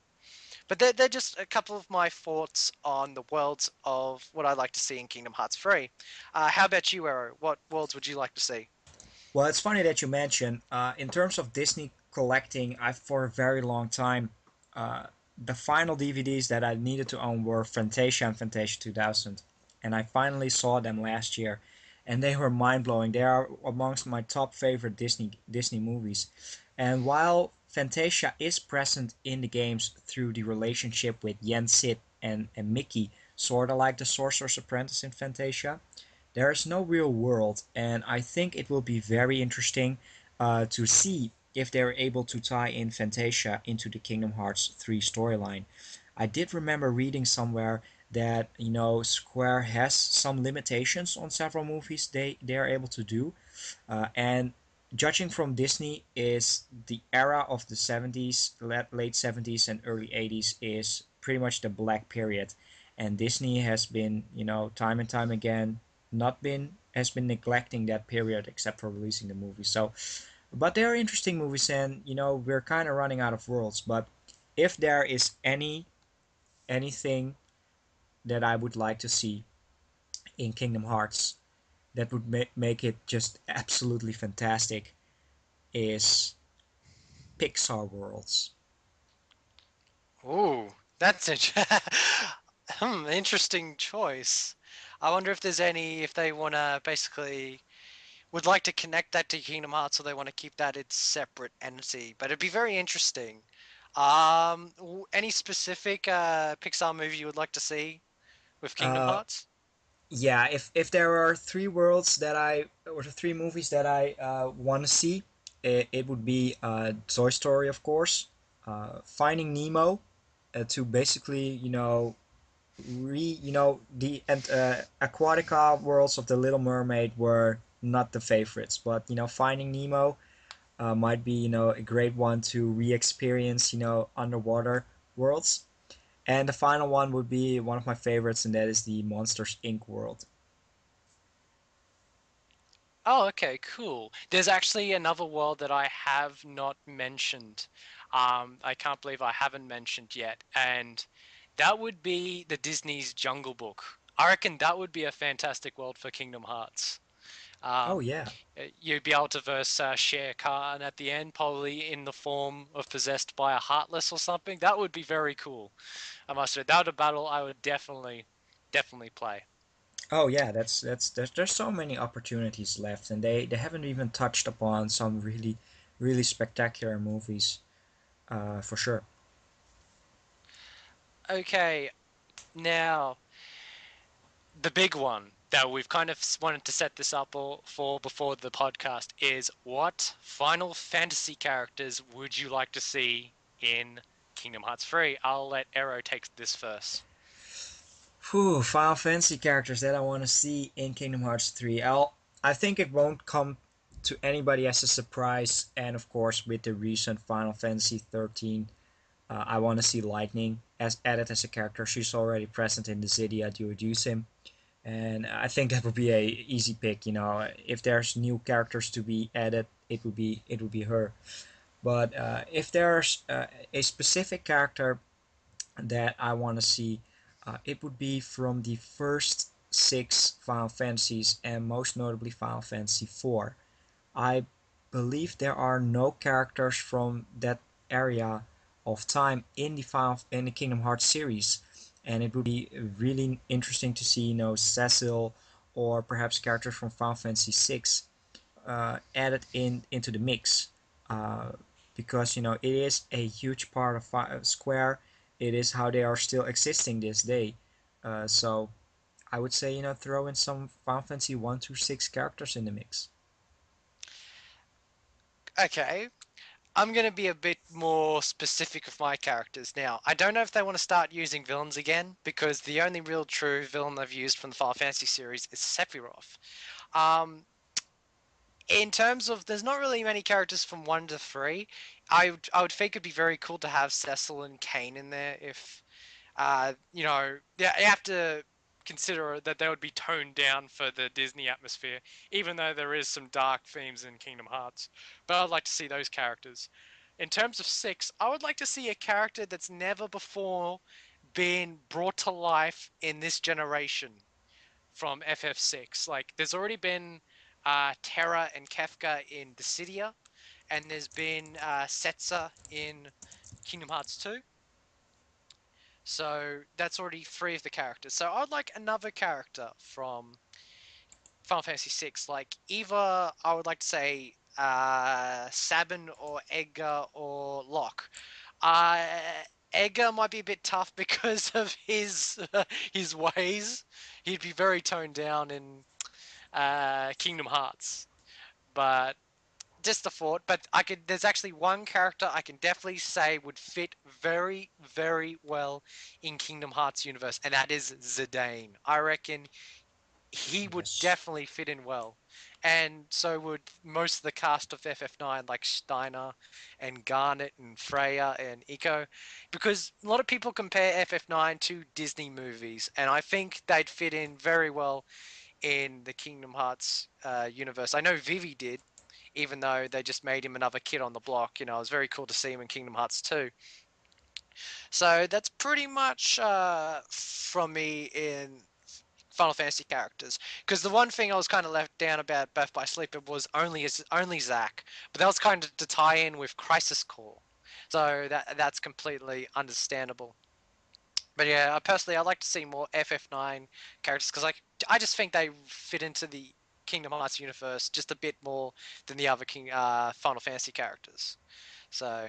But they're just a couple of my thoughts on the worlds of what I'd like to see in Kingdom Hearts 3. How about you, Arrow? What worlds would you like to see? Well, it's funny that you mention. In terms of Disney collecting, I for a very long time, uh, the final DVDs that I needed to own were Fantasia and Fantasia 2000, and I finally saw them last year, and they were mind blowing. They are amongst my top favorite Disney movies, and while Fantasia is present in the games through the relationship with Yen Sid and Mickey, sort of like the Sorcerer's Apprentice in Fantasia, there is no real world, and I think it will be very interesting to see if they're able to tie in Fantasia into the Kingdom Hearts 3 storyline. I did remember reading somewhere that Square has some limitations on several movies they are able to do, and judging from Disney, is the era of the 70s, late 70s and early 80s is pretty much the black period, and Disney has been, time and time again, not been has been neglecting that period except for releasing the movies. So, but they are interesting movies, and we're kind of running out of worlds. But if there is anything that I would like to see in Kingdom Hearts that would make it just absolutely fantastic, is Pixar worlds. Ooh, that's interesting choice. I wonder if there's any, if they want to basically would like to connect that to Kingdom Hearts, or they want to keep that its separate entity. But it'd be very interesting. Any specific Pixar movie you would like to see with Kingdom Uh, Hearts? yeah, if there are three worlds that or three movies that I want to see, it would be Toy Story, of course, Finding Nemo, to basically the and Aquatica worlds of the Little Mermaid were not the favorites, but Finding Nemo might be a great one to re-experience underwater worlds. And the final one would be one of my favorites, and that is the Monsters Inc. world. Oh, okay, cool. There's actually another world that I have not mentioned. I can't believe I haven't mentioned yet, and that would be the Disney's Jungle Book. I reckon that would be a fantastic world for Kingdom Hearts. Oh Um, yeah. you'd be able to verse Shere Khan at the end, probably in the form of possessed by a Heartless or something. That would be very cool. I must admit, that would a battle I would definitely play. Oh yeah. That's there's so many opportunities left, and they haven't even touched upon some really spectacular movies. For sure. Okay, now the big one that we've kind of wanted to set this up for before the podcast is what Final Fantasy characters would you like to see in Kingdom Hearts 3? I'll let Ero take this first. Whew, Final Fantasy characters that I want to see in Kingdom Hearts 3. I think it won't come to anybody as a surprise, and of course, with the recent Final Fantasy 13, I want to see Lightning as added as a character. She's already present in the Zydia Duoducim, and I think that would be a easy pick. If there's new characters to be added, it would be her. But if there's a specific character that I want to see, it would be from the first six Final Fantasies, and most notably Final Fantasy IV. I believe there are no characters from that area of time in the Kingdom Hearts series, and it would be really interesting to see, Cecil, or perhaps characters from Final Fantasy VI added into the mix, uh, because it is a huge part of Square. it is how they are still existing this day. So I would say, throw in some Final Fantasy 1 through 6 characters in the mix. Okay, I'm going to be a bit more specific with my characters now. I don't know if they want to start using villains again, because the only real true villain they've used from the Final Fantasy series is Sephiroth. Um, in terms of, there's not really many characters from 1 to 3. I would think it'd be very cool to have Cecil and Kain in there if yeah, you have to consider that they would be toned down for the Disney atmosphere, even though there is some dark themes in Kingdom Hearts. But I'd like to see those characters. In terms of 6, I would like to see a character that's never before been brought to life in this generation from FF6. Like, there's already been Terra and Kefka in Dissidia, and there's been Setzer in Kingdom Hearts 2. So that's already 3 of the characters. So I'd like another character from Final Fantasy VI. Like, either I would like to say Sabin or Edgar or Locke. Uh, Edgar might be a bit tough because of his his ways. He'd be very toned down in Kingdom Hearts, but just a thought. But I could. There's actually one character I can definitely say would fit very, very well in Kingdom Hearts universe, and that is Zidane. I reckon he would Yes. definitely fit in well, and so would most of the cast of FF9, like Steiner and Garnet and Freya and Eiko, because a lot of people compare FF9 to Disney movies, and I think they'd fit in very well in the Kingdom Hearts universe. I know Vivi did, even though they just made him another kid on the block. It was very cool to see him in Kingdom Hearts 2. So that's pretty much from me in Final Fantasy characters. Because the one thing I was kind of left down about Birth by Sleep was only Zack, but that was kind of to tie in with Crisis Core. So that's completely understandable. But yeah, personally, I'd like to see more FF9 characters because I just think they fit into the Kingdom Hearts universe just a bit more than the other Final Fantasy characters. So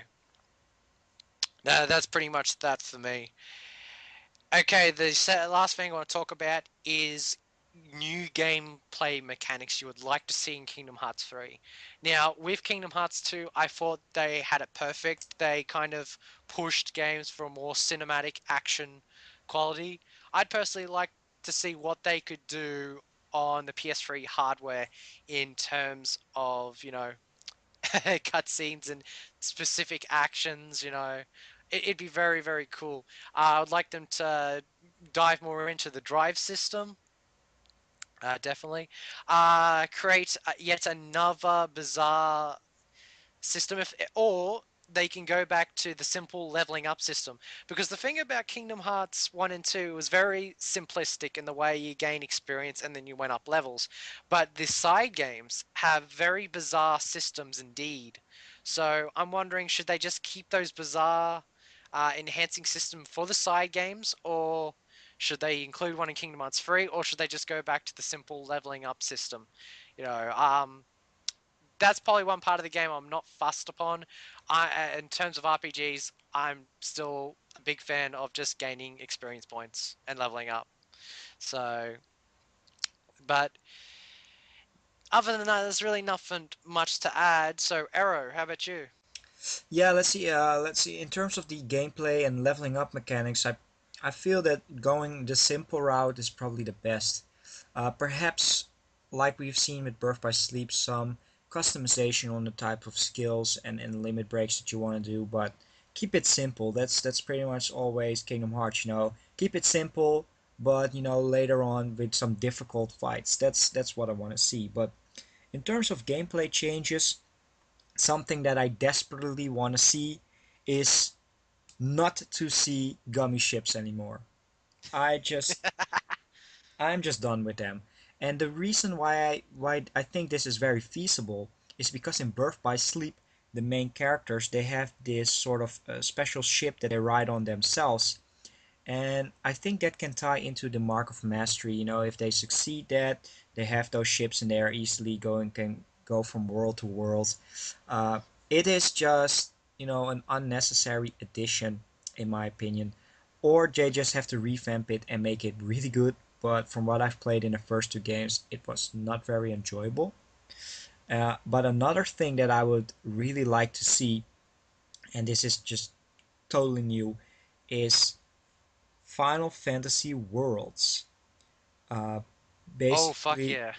that's pretty much that for me. Okay, the last thing I want to talk about is new gameplay mechanics you would like to see in Kingdom Hearts 3. Now, with Kingdom Hearts 2, I thought they had it perfect. They kind of pushed games for a more cinematic action quality. I'd personally like to see what they could do on the PS3 hardware in terms of, cutscenes and specific actions. It'd be very, very cool. I would like them to dive more into the drive system. Definitely. Create yet another bizarre system, or they can go back to the simple leveling up system, because the thing about Kingdom Hearts 1 and 2 was very simplistic in the way you gain experience and then you went up levels, but the side games have very bizarre systems indeed. So I'm wondering, should they just keep those bizarre enhancing system for the side games, or should they include one in Kingdom Hearts 3, or should they just go back to the simple leveling up system? you know um that's probably one part of the game I'm not fussed upon. In terms of RPGs, I'm still a big fan of just gaining experience points and leveling up. So, but other than that, there's really nothing much to add. So, Arrow, how about you? Yeah, let's see. Let's see. In terms of the gameplay and leveling up mechanics, I feel that going the simple route is probably the best. Perhaps, like we've seen with Birth by Sleep, some customization on the type of skills and limit breaks that you want to do, but keep it simple. That's pretty much always Kingdom Hearts. Keep it simple, but later on with some difficult fights. That's what I want to see. But in terms of gameplay changes, something that I desperately want to see is not to see gummy ships anymore. I just I'm just done with them. And the reason why I think this is very feasible is because in Birth by Sleep, the main characters they have this sort of special ship that they ride on themselves, and I think that can tie into the mark of mastery. If they succeed that, they have those ships and they are easily going can go from world to world. Uh, it is just an unnecessary addition, in my opinion, or they just have to revamp it and make it really good. But from what I've played in the first two games, it was not very enjoyable. But another thing that I would really like to see, and this is just totally new, is Final Fantasy Worlds. Uh, Oh fuck Basically, yeah.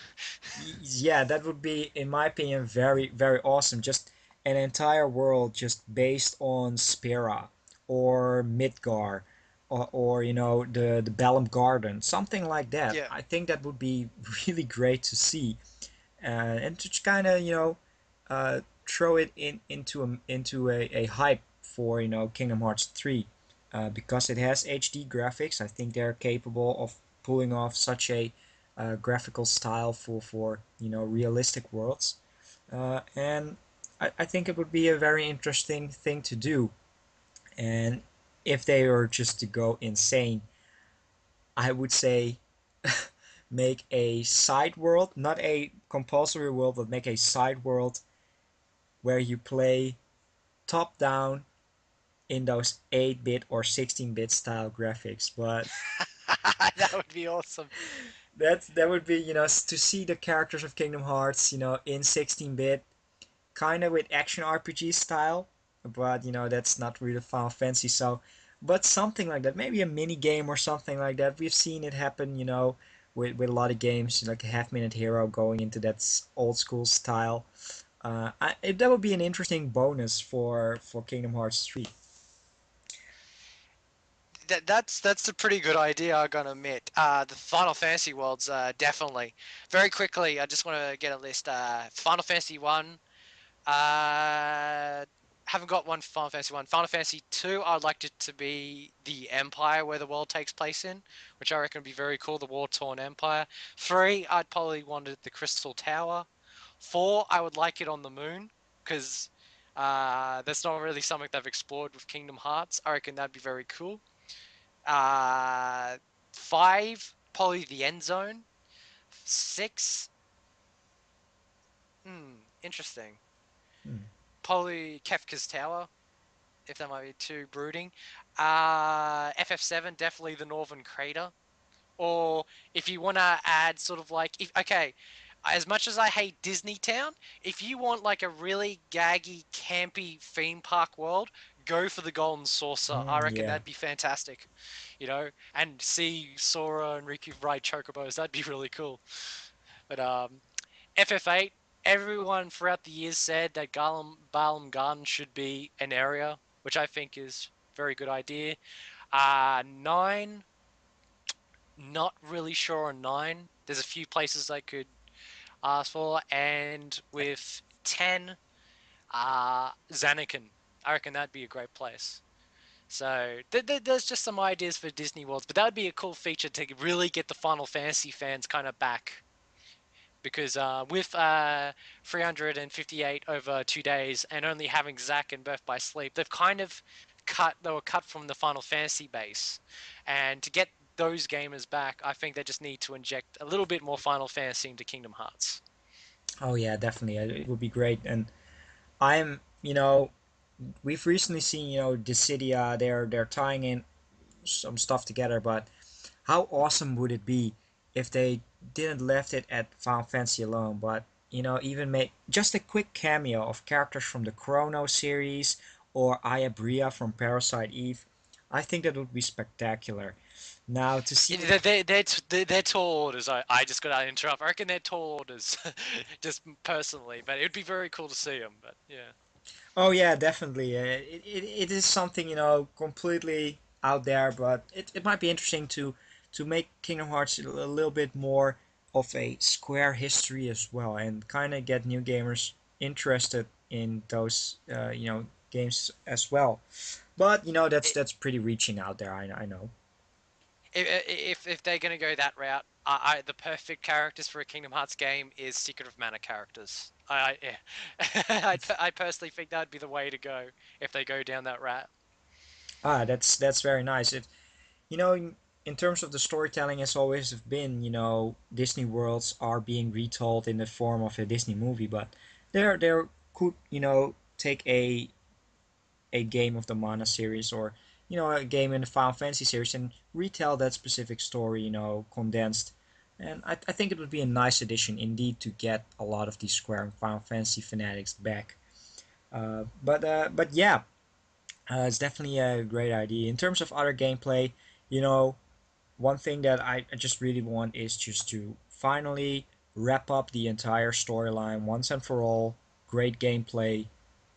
yeah, that would be, in my opinion, very, very awesome. Just an entire world just based on Spira or Midgar, or the Balam Garden, something like that. Yeah. I think that would be really great to see, and to kind of throw it into a hype for Kingdom Hearts 3, because it has HD graphics. I think they're capable of pulling off such a graphical style for realistic worlds, and I think it would be a very interesting thing to do. And if they were just to go insane, I would say make a side world, not a compulsory world, but make a side world where you play top down in those 8-bit or 16-bit style graphics. But That would be awesome. that would be, to see the characters of Kingdom Hearts, in 16-bit, kind of with action RPG style, but that's not really Final Fantasy. So, but something like that, maybe a mini game or something like that. We've seen it happen, with a lot of games, like a Half Minute Hero going into that old school style. That would be an interesting bonus for Kingdom Hearts 3. That's a pretty good idea, I gotta admit. The Final Fantasy worlds, definitely. Very quickly, I just want to get a list. Final Fantasy One. Uh, haven't got one for Final Fantasy One. Final Fantasy Two. I'd like it to be the Empire where the world takes place in, which I reckon would be very cool. The war torn Empire. Three. I'd probably want it the Crystal Tower. Four. I would like it on the moon because that's not really something they've explored with Kingdom Hearts. I reckon that'd be very cool. Uh, Five, probably the end zone. Six, interesting. Hmm. Probably Kefka's Tower, if that might be too brooding. FF7, definitely the Northern Crater. Or if you want to add sort of like, if okay, as much as I hate Disney Town, if you want like a really gaggy, campy theme park world, go for the Golden Saucer. I reckon Yeah. that'd be fantastic, and see Sora and Riku ride chocobos. That'd be really cool. But FF8, everyone throughout the years said that Balam Garden should be an area, which I think is a very good idea. Nine, not really sure on nine. There's a few places I could ask for, and with 10, Zanakin. I reckon that'd be a great place. So there's just some ideas for Disney Worlds, but that would be a cool feature to really get the Final Fantasy fans kind of back. Because with 358 over 2 days and only having Zack and Birth by Sleep, they've kind of they were cut from the Final Fantasy base. And to get those gamers back, I think they just need to inject a little bit more Final Fantasy into Kingdom Hearts. Oh yeah, definitely. It would be great. And I'm, we've recently seen, Dissidia. They're tying in some stuff together. But how awesome would it be if they didn't left it at Final Fantasy alone, but even make just a quick cameo of characters from the Chrono series or Aya Bria from Parasite Eve? I think that would be spectacular. Now to see it. They're tall orders. I just got to interrupt. I reckon they're tall orders, just personally. But it would be very cool to see them. But yeah. Oh yeah, definitely. It is something completely out there, but it might be interesting to make Kingdom Hearts a little bit more of a Square history as well, and kind of get new gamers interested in those games as well. But that's pretty reaching out there. I know. If they're gonna go that route, the perfect characters for a Kingdom Hearts game is Secret of Mana characters. Yeah. I personally think that would be the way to go if they go down that route. That's very nice. In terms of the storytelling, has always been, Disney worlds are being retold in the form of a Disney movie, but there could, take a game of the Mana series, or a game in the Final Fantasy series and retell that specific story, condensed. And I think it would be a nice addition indeed to get a lot of these Square and Final Fantasy fanatics back. But yeah, it's definitely a great idea. In terms of other gameplay, you know, one thing that I just really want is just to finally wrap up the entire storyline once and for all. Great gameplay,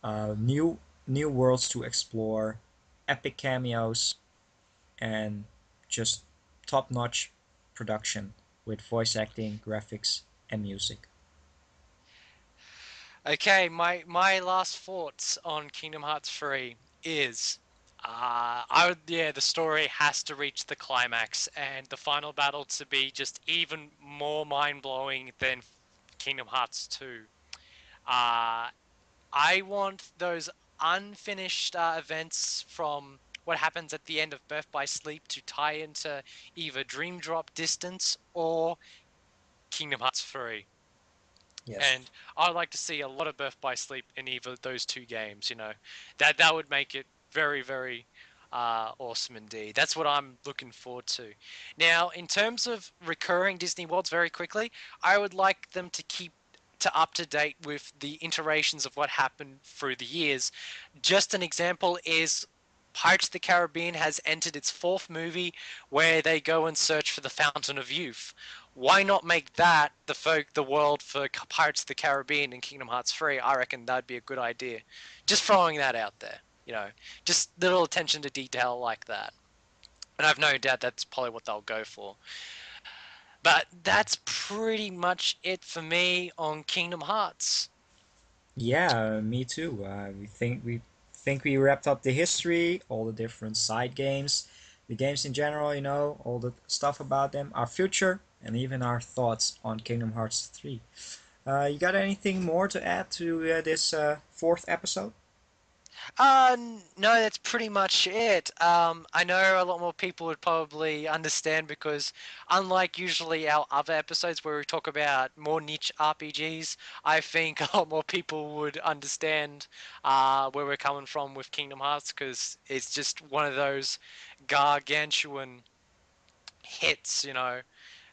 new worlds to explore, epic cameos, and just top-notch production with voice acting, graphics, and music. Okay, my last thoughts on Kingdom Hearts 3 is I would the story has to reach the climax and the final battle to be just even more mind-blowing than Kingdom Hearts 2. Uh I want those unfinished events from what happens at the end of Birth by Sleep to tie into either Dream Drop Distance or Kingdom Hearts 3. Yes. And I'd like to see a lot of Birth by Sleep in either of those two games. That would make it very awesome indeed. That's what I'm looking forward to. Now, in terms of recurring Disney worlds, very quickly, I would like them to keep to up to date with the iterations of what happened through the years. Just an example is Pirates of the Caribbean has entered its fourth movie where they go and search for the Fountain of Youth. Why not make that the world for Pirates of the Caribbean and Kingdom Hearts 3? I reckon that'd be a good idea. Just throwing that out there, just little attention to detail like that. And I've no doubt that's probably what they'll go for. But that's pretty much it for me on Kingdom Hearts. Yeah, me too. We think we wrapped up the history, all the different side games, the games in general, all the stuff about them, our future, and even our thoughts on Kingdom Hearts 3. You got anything more to add to this fourth episode? No, that's pretty much it. I know a lot more people would probably understand because, unlike usually our other episodes where we talk about more niche RPGs, I think a lot more people would understand where we're coming from with Kingdom Hearts because it's just one of those gargantuan hits,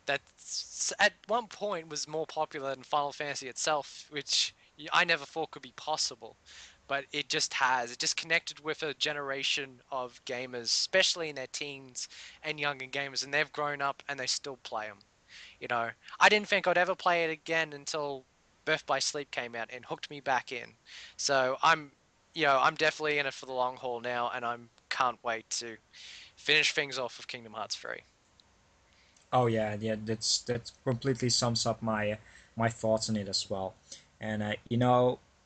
that at one point was more popular than Final Fantasy itself, which I never thought could be possible. But it just has. It just connected with a generation of gamers, especially in their teens and younger gamers, and they've grown up and they still play them. I didn't think I'd ever play it again until Birth by Sleep came out and hooked me back in. So I'm definitely in it for the long haul now, and I can't wait to finish things off with Kingdom Hearts 3. Oh yeah, yeah. That completely sums up my thoughts on it as well. And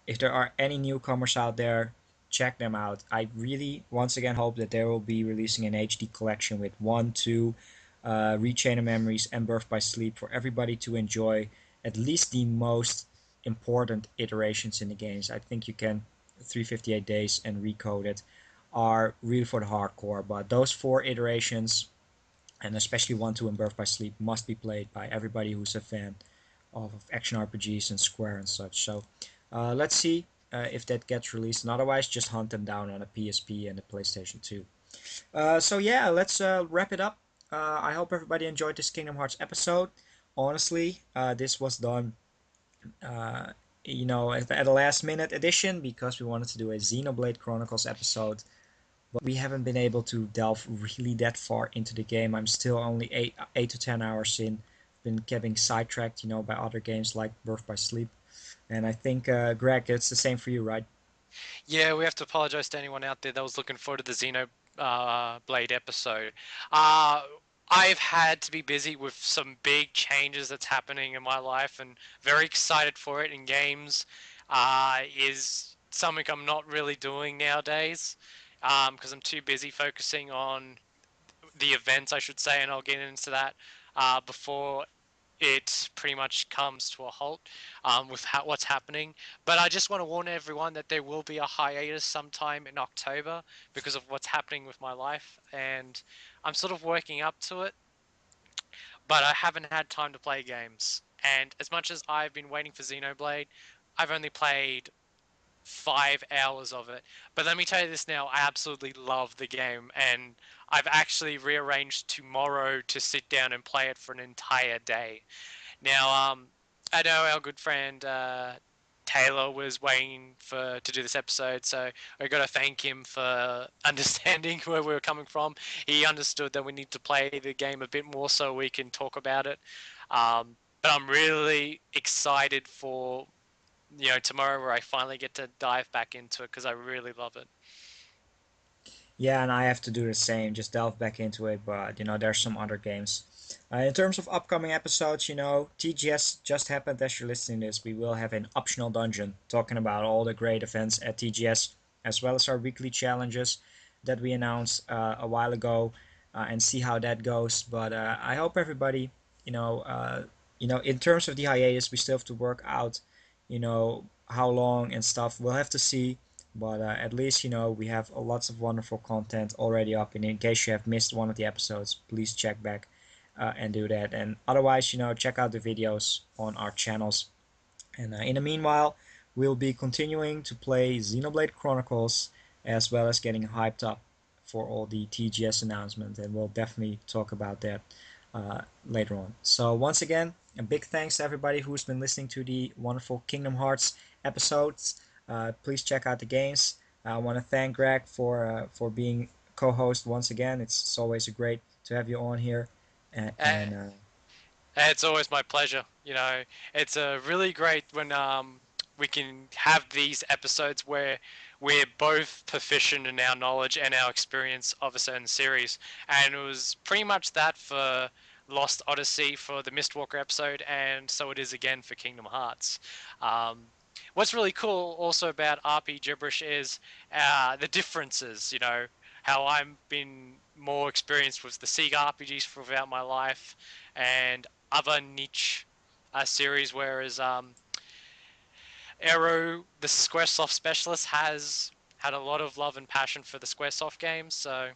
if there are any newcomers out there, check them out. I really once again hope that they will be releasing an HD collection with one, two, Rechain of Memories and Birth by Sleep for everybody to enjoy at least the most important iterations in the games. I think you can 358 Days and Recoded are really for the hardcore, but those four iterations and especially one, two, and Birth by Sleep must be played by everybody who's a fan of action RPGs and Square and such. So let's see if that gets released, and otherwise just hunt them down on a PSP and a PlayStation 2. So yeah, let's wrap it up. I hope everybody enjoyed this Kingdom Hearts episode. Honestly, this was done, uh, at a last minute edition because we wanted to do a Xenoblade Chronicles episode, but we haven't been able to delve really that far into the game. I'm still only 8 to 10 hours in. Been getting sidetracked, by other games like Birth by Sleep. And I think, Greg, it's the same for you, right? Yeah, we have to apologize to anyone out there that was looking forward to the Xenoblade episode. Uh, I've had to be busy with some big changes that's happening in my life, and very excited for it. In games, is something I'm not really doing nowadays, because I'm too busy focusing on the events, I should say, and I'll get into that before it pretty much comes to a halt with what's happening. But I just want to warn everyone that there will be a hiatus sometime in October because of what's happening with my life, and I'm sort of working up to it, but I haven't had time to play games. And as much as I've been waiting for Xenoblade, I've only played 5 hours of it. But let me tell you this now, I absolutely love the game, and I've actually rearranged tomorrow to sit down and play it for an entire day. Now, I know our good friend Taylor was waiting for to do this episode, so I got to thank him for understanding where we were coming from. He understood that we need to play the game a bit more so we can talk about it. But I'm really excited for tomorrow where I finally get to dive back into it because I really love it. Yeah, and I have to do the same, just delve back into it. But there's some other games. In terms of upcoming episodes, TGS just happened as you're listening to this. We will have an optional dungeon talking about all the great events at TGS, as well as our weekly challenges that we announced a while ago, and see how that goes. But I hope everybody, in terms of the hiatus, we still have to work out, how long and stuff. We'll have to see, but at least we have lots of wonderful content already up. And in case you have missed one of the episodes, please check back and do that. And otherwise, check out the videos on our channels. And in the meanwhile, we'll be continuing to play Xenoblade Chronicles as well as getting hyped up for all the TGS announcements. And we'll definitely talk about that later on. So once again, a big thanks to everybody who's been listening to the wonderful Kingdom Hearts episodes. Please check out the games. I want to thank Greg for being co-host once again. It's always great to have you on here, Uh, and It's always my pleasure. It's really great when we can have these episodes where we're both proficient in our knowledge and our experience of a certain series. And it was pretty much that for Lost Odyssey for the Mistwalker episode, and so it is again for Kingdom Hearts. Um, what's really cool also about RP Gibberish is the differences. How I've been more experienced with the Sega RPGs throughout my life, and other niche series, whereas Aero, the Squaresoft specialist, has had a lot of love and passion for the Squaresoft games, so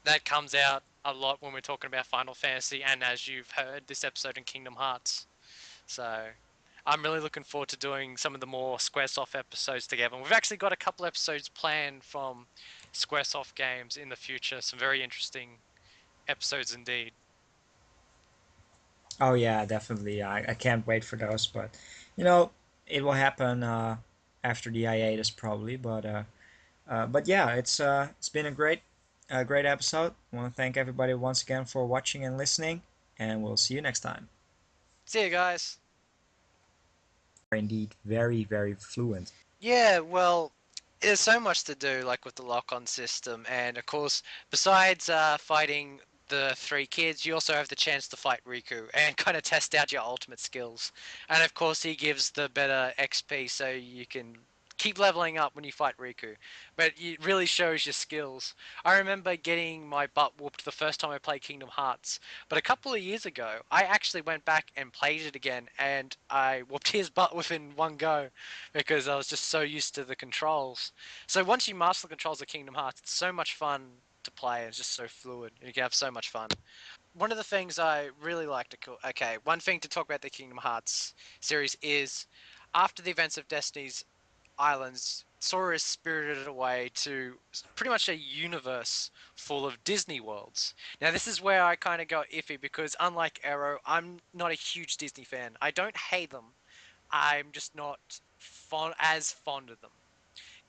that comes out a lot when we're talking about Final Fantasy, and as you've heard, this episode in Kingdom Hearts. So I'm really looking forward to doing some of the more Squaresoft episodes together. And we've actually got a couple episodes planned from Squaresoft games in the future. Some very interesting episodes indeed. oh yeah, definitely. I can't wait for those, but you know, it will happen after the hiatus probably. But yeah, it's been a great episode. I want to thank everybody once again for watching and listening, and we'll see you next time. See you guys. Indeed, very very fluent. Yeah, well, there's so much to do, like with the lock-on system, and of course, besides fighting the three kids, you also have the chance to fight Riku and kind of test out your ultimate skills. And of course, he gives the better XP, so you can keep leveling up when you fight Riku. But it really shows your skills. I remember getting my butt whooped the first time I played Kingdom Hearts, but a couple of years ago, I actually went back and played it again, and I whooped his butt within one go because I was just so used to the controls. So once you master the controls of Kingdom Hearts, it's so much fun to play. It's just so fluid. You can have so much fun. One of the things I really like to okay, one thing to talk about the Kingdom Hearts series is after the events of Destiny's Islands, Sora is spirited away to pretty much a universe full of Disney worlds. Now, this is where I kind of got iffy because, unlike Arrow, I'm not a huge Disney fan. I don't hate them, I'm just not as fond of them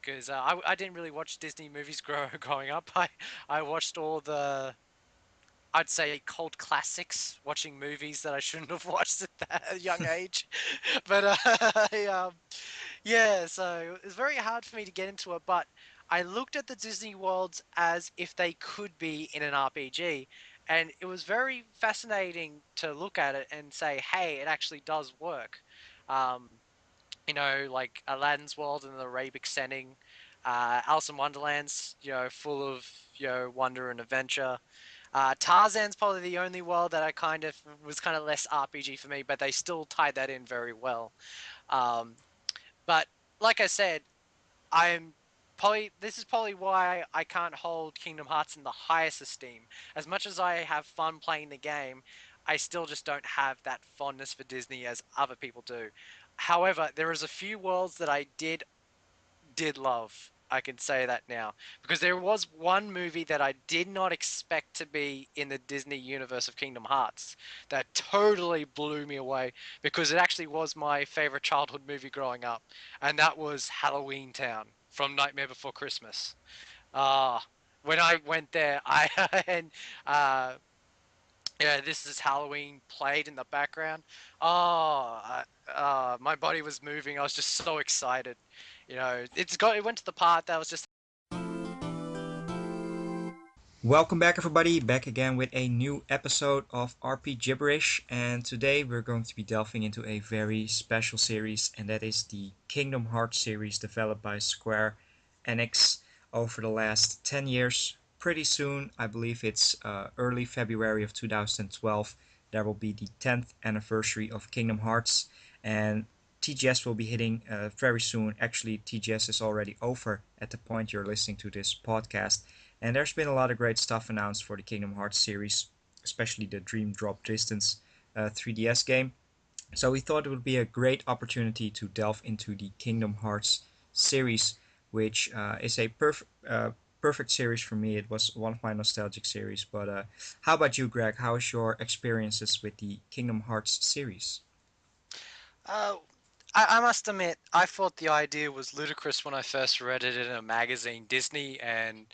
because I didn't really watch Disney movies growing up. I watched all the, I'd say, cult classics, watching movies that I shouldn't have watched at that young age. But yeah, so it's very hard for me to get into it. But I looked at the Disney worlds as if they could be in an RPG, and it was very fascinating to look at it and say, hey, it actually does work. Um, like Aladdin's world and the Arabic setting, Alice in Wonderland's, full of, wonder and adventure. Tarzan's probably the only world that I kind of less RPG for me, but they still tied that in very well. Um, but like I said, I'm this is probably why I can't hold Kingdom Hearts in the highest esteem. As much as I have fun playing the game, I still just don't have that fondness for Disney as other people do. However, there is a few worlds that I did did love. I can say that now because there was one movie that I did not expect to be in the Disney universe of Kingdom Hearts that totally blew me away because it actually was my favorite childhood movie growing up, and that was Halloween Town from Nightmare Before Christmas. Ah, when I went there, I and yeah, this is Halloween played in the background. Oh, my body was moving. I was just so excited. It went to the part that was just. Welcome back, everybody. Back again with a new episode of Rpgibberish, and today we're going to be delving into a very special series, and that is the Kingdom Hearts series developed by Square-Enix over the last 10 years. Pretty soon, I believe it's early February of 2012, there will be the 10th anniversary of Kingdom Hearts, and TGS will be hitting very soon. Actually, TGS is already over at the point you're listening to this podcast. And there's been a lot of great stuff announced for the Kingdom Hearts series, especially the Dream Drop Distance 3DS game. So we thought it would be a great opportunity to delve into the Kingdom Hearts series, which is a perfect series for me. It was one of my nostalgic series. But how about you, Greg? How is your experiences with the Kingdom Hearts series? Uh, I must admit, I thought the idea was ludicrous when I first read it in a magazine. Disney and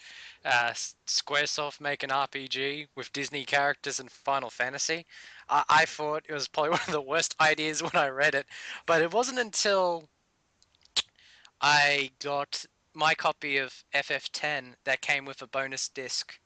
Squaresoft make an RPG with Disney characters and Final Fantasy. I thought it was probably one of the worst ideas when I read it, but it wasn't until I got my copy of FF10 that came with a bonus disc,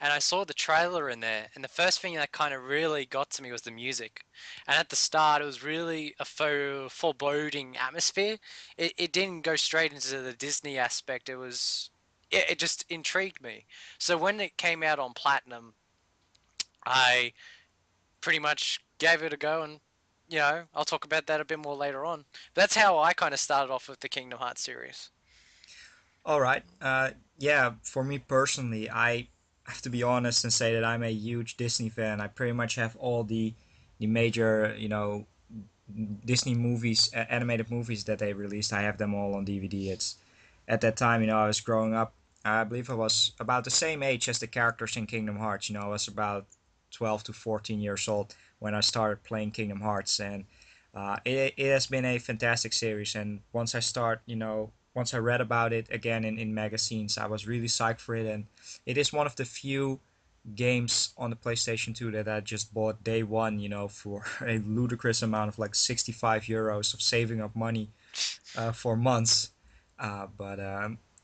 and I saw the trailer in there. And the first thing that kind of really got to me was the music. And at the start, it was really a foreboding atmosphere. It didn't go straight into the Disney aspect. It just intrigued me. So when it came out on Platinum, I pretty much gave it a go, and I'll talk about that a bit more later on. That's how I kind of started off with the Kingdom Hearts series. All right. Yeah, for me personally, I have to be honest and say that I'm a huge Disney fan. I pretty much have all the major, Disney movies, animated movies that they released. I have them all on DVD. It's at that time, I was growing up. I believe I was about the same age as the characters in Kingdom Hearts. I was about 12 to 14 years old when I started playing Kingdom Hearts, and it has been a fantastic series. And once I read about it again in magazines, I was really psyched for it. And it is one of the few games on the PlayStation 2 that I just bought day one, for a ludicrous amount of like 65 euros of saving up money for months. But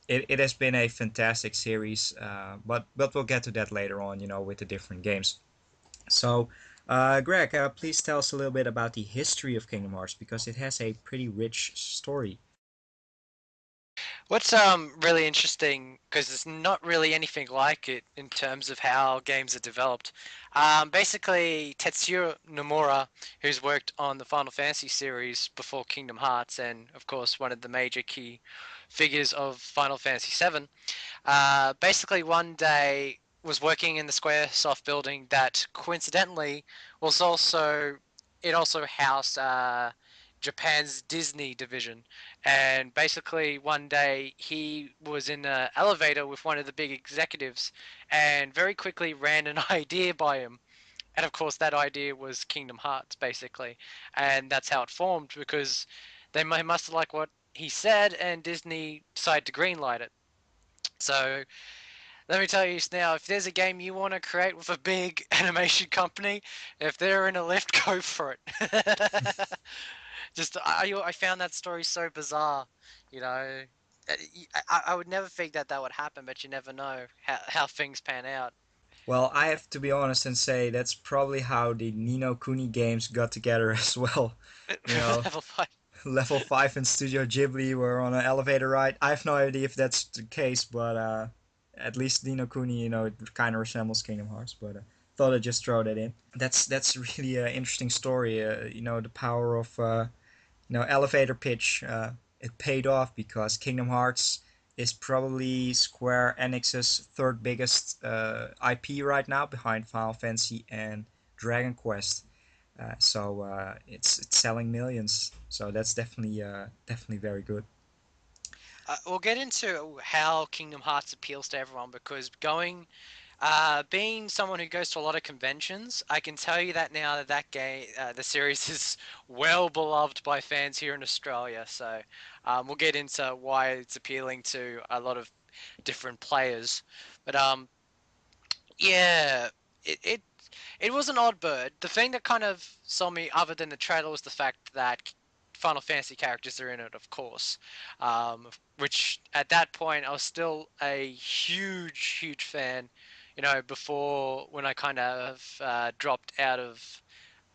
it has been a fantastic series, but we'll get to that later on, with the different games. So, Greg, please tell us a little bit about the history of Kingdom Hearts because it has a pretty rich story. What's really interesting because there's not really anything like it in terms of how games are developed. Basically, Tetsuya Nomura, who's worked on the Final Fantasy series before Kingdom Hearts, and of course one of the major key figures of Final Fantasy VII, basically one day was working in the Squaresoft building that coincidentally was also it also housed Japan's Disney division. And basically one day he was in an elevator with one of the big executives and very quickly ran an idea by him. And of course that idea was Kingdom Hearts basically. And that's how it formed because they must have liked what he said and Disney decided to greenlight it. So let me tell you now, if there's a game you want to create with a big animation company, if they're in a lift, go for it. Just I found that story so bizarre, you know. I would never think that that would happen, but you never know how things pan out. Well, I have to be honest and say that's probably how the Nino Kuni games got together as well. You know, Level 5. Level 5 and Studio Ghibli were on an elevator ride. I have no idea if that's the case, but at least Nino Kuni, it kind of resembles Kingdom Hearts, but thought I'd just throw that in. That's really an interesting story. The power of elevator pitch. It paid off because Kingdom Hearts is probably Square Enix's third biggest IP right now, behind Final Fantasy and Dragon Quest. It's selling millions, so that's definitely very good. We'll get into how Kingdom Hearts appeals to everyone because being someone who goes to a lot of conventions, I can tell you that now that that game, the series is well beloved by fans here in Australia. So we'll get into why it's appealing to a lot of different players. But yeah, it, it it was an odd bird. The thing that kind of saw me, other than the trailer, was the fact that Final Fantasy characters are in it, of course. Which at that point I was still a huge fan. You know, before when I kind of dropped out of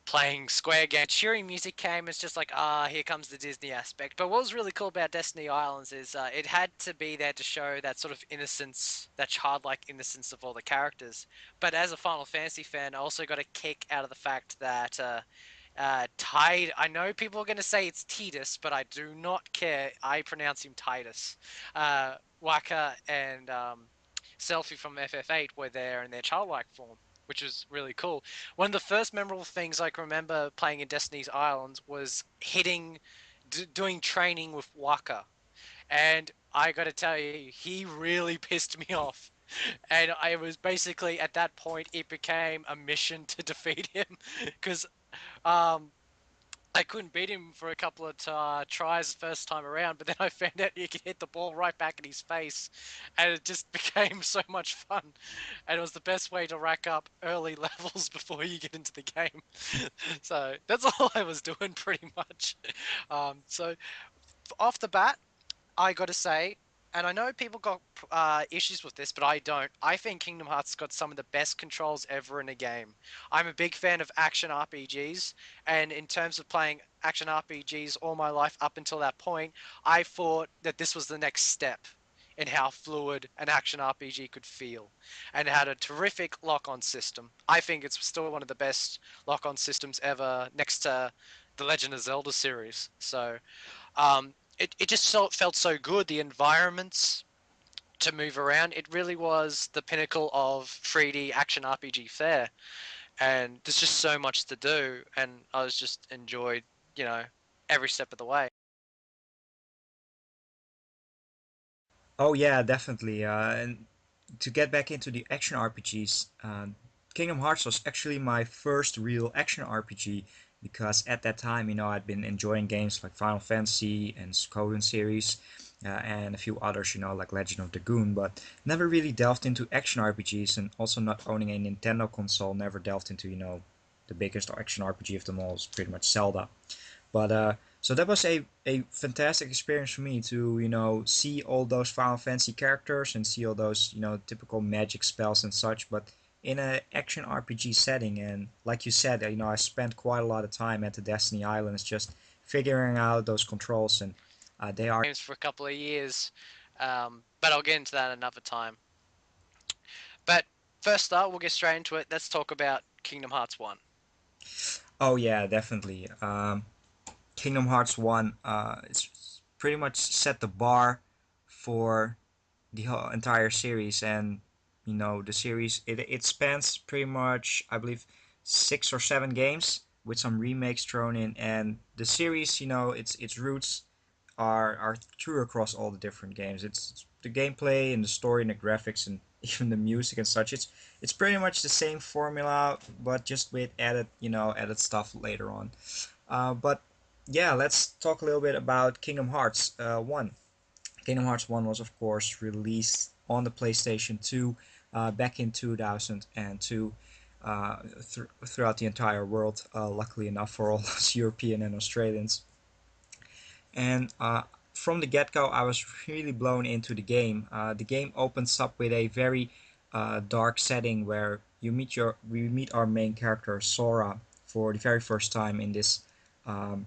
playing Square games. Cheery music came. It's just like, here comes the Disney aspect. But what was really cool about Destiny Islands is it had to be there to show that sort of innocence, that childlike innocence of all the characters. But as a Final Fantasy fan, I also got a kick out of the fact that Tide. I know people are going to say it's Titus, but I do not care. I pronounce him Titus. Waka and Selfie from FF8 were there in their childlike form, which was really cool. One of the first memorable things I can remember playing in Destiny's Islands was doing training with Waka. And I got to tell you, he really pissed me off. And I was basically at that point, it became a mission to defeat him because um, I couldn't beat him for a couple of tries the first time around, but then I found out you could hit the ball right back in his face, and it just became so much fun. And it was the best way to rack up early levels before you get into the game. So that's all I was doing pretty much. So off the bat, I got to say, and I know people got issues with this, but I don't. I think Kingdom Hearts got some of the best controls ever in a game. I'm a big fan of action RPGs, and in terms of playing action RPGs all my life up until that point, I thought that this was the next step in how fluid an action RPG could feel, and it had a terrific lock-on system. I think it's still one of the best lock-on systems ever, next to the Legend of Zelda series. So it just felt so good. The environments to move around, it really was the pinnacle of 3D action RPG fare. And there's just so much to do, and I was just enjoyed, you know, every step of the way. Oh yeah, definitely. And to get back into the action RPGs, Kingdom Hearts was actually my first real action RPG because at that time, I'd been enjoying games like Final Fantasy and Suikoden series, and a few others, like Legend of Dragoon, but never really delved into action RPGs, and also not owning a Nintendo console, never delved into, the biggest action RPG of them all is pretty much Zelda. But so that was a fantastic experience for me to see all those Final Fantasy characters and see all those typical magic spells and such, but in an action RPG setting. And like you said, I spent quite a lot of time at the Destiny Islands just figuring out those controls, and they are. Games for a couple of years, but I'll get into that another time. But first up, we'll get straight into it. Let's talk about Kingdom Hearts 1. Oh yeah, definitely. Kingdom Hearts One. It's pretty much set the bar for the whole entire series, and the series it spans pretty much, I believe, 6 or 7 games with some remakes thrown in, and the series, its roots are true across all the different games. It's the gameplay and the story and the graphics and even the music and such. It's pretty much the same formula, but just with added stuff later on. But yeah, let's talk a little bit about Kingdom Hearts 1. Kingdom Hearts 1 was, of course, released on the PlayStation 2 back in 2002 throughout the entire world, luckily enough for all us European and Australians. And from the get-go, I was really blown into the game. The game opens up with a very dark setting where we meet our main character Sora for the very first time um,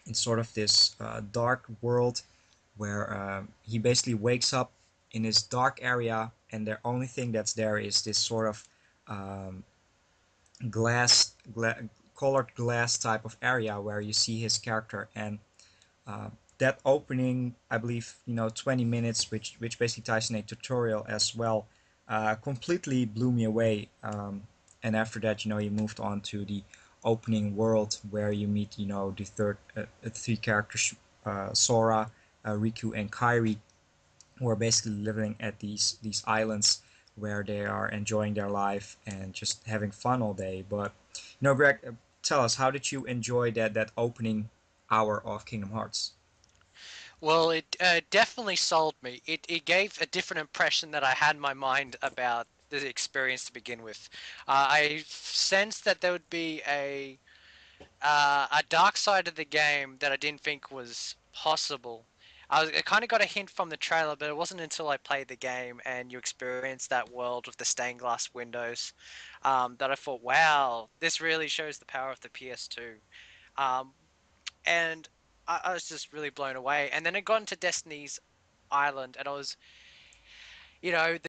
in sort of this dark world where he basically wakes up in this dark area, and the only thing that's there is this sort of um, colored glass type of area where you see his character. And uh, that opening, I believe, 20 minutes, which basically ties in a tutorial as well, completely blew me away. And after that, you moved on to the opening world where you meet, the three characters, Sora, Riku and Kairi, who are basically living at these islands where they are enjoying their life and just having fun all day. But Greg, tell us, how did you enjoy that opening hour of Kingdom Hearts? Well, it definitely sold me. It gave a different impression that I had in my mind about the experience to begin with. I sensed that there would be a dark side of the game that I didn't think was possible. I kind of got a hint from the trailer, but it wasn't until I played the game and you experienced that world with the stained glass windows that I thought, wow, this really shows the power of the PS2. Um, and I was just really blown away. And then it got into Destiny's Island, and I was, the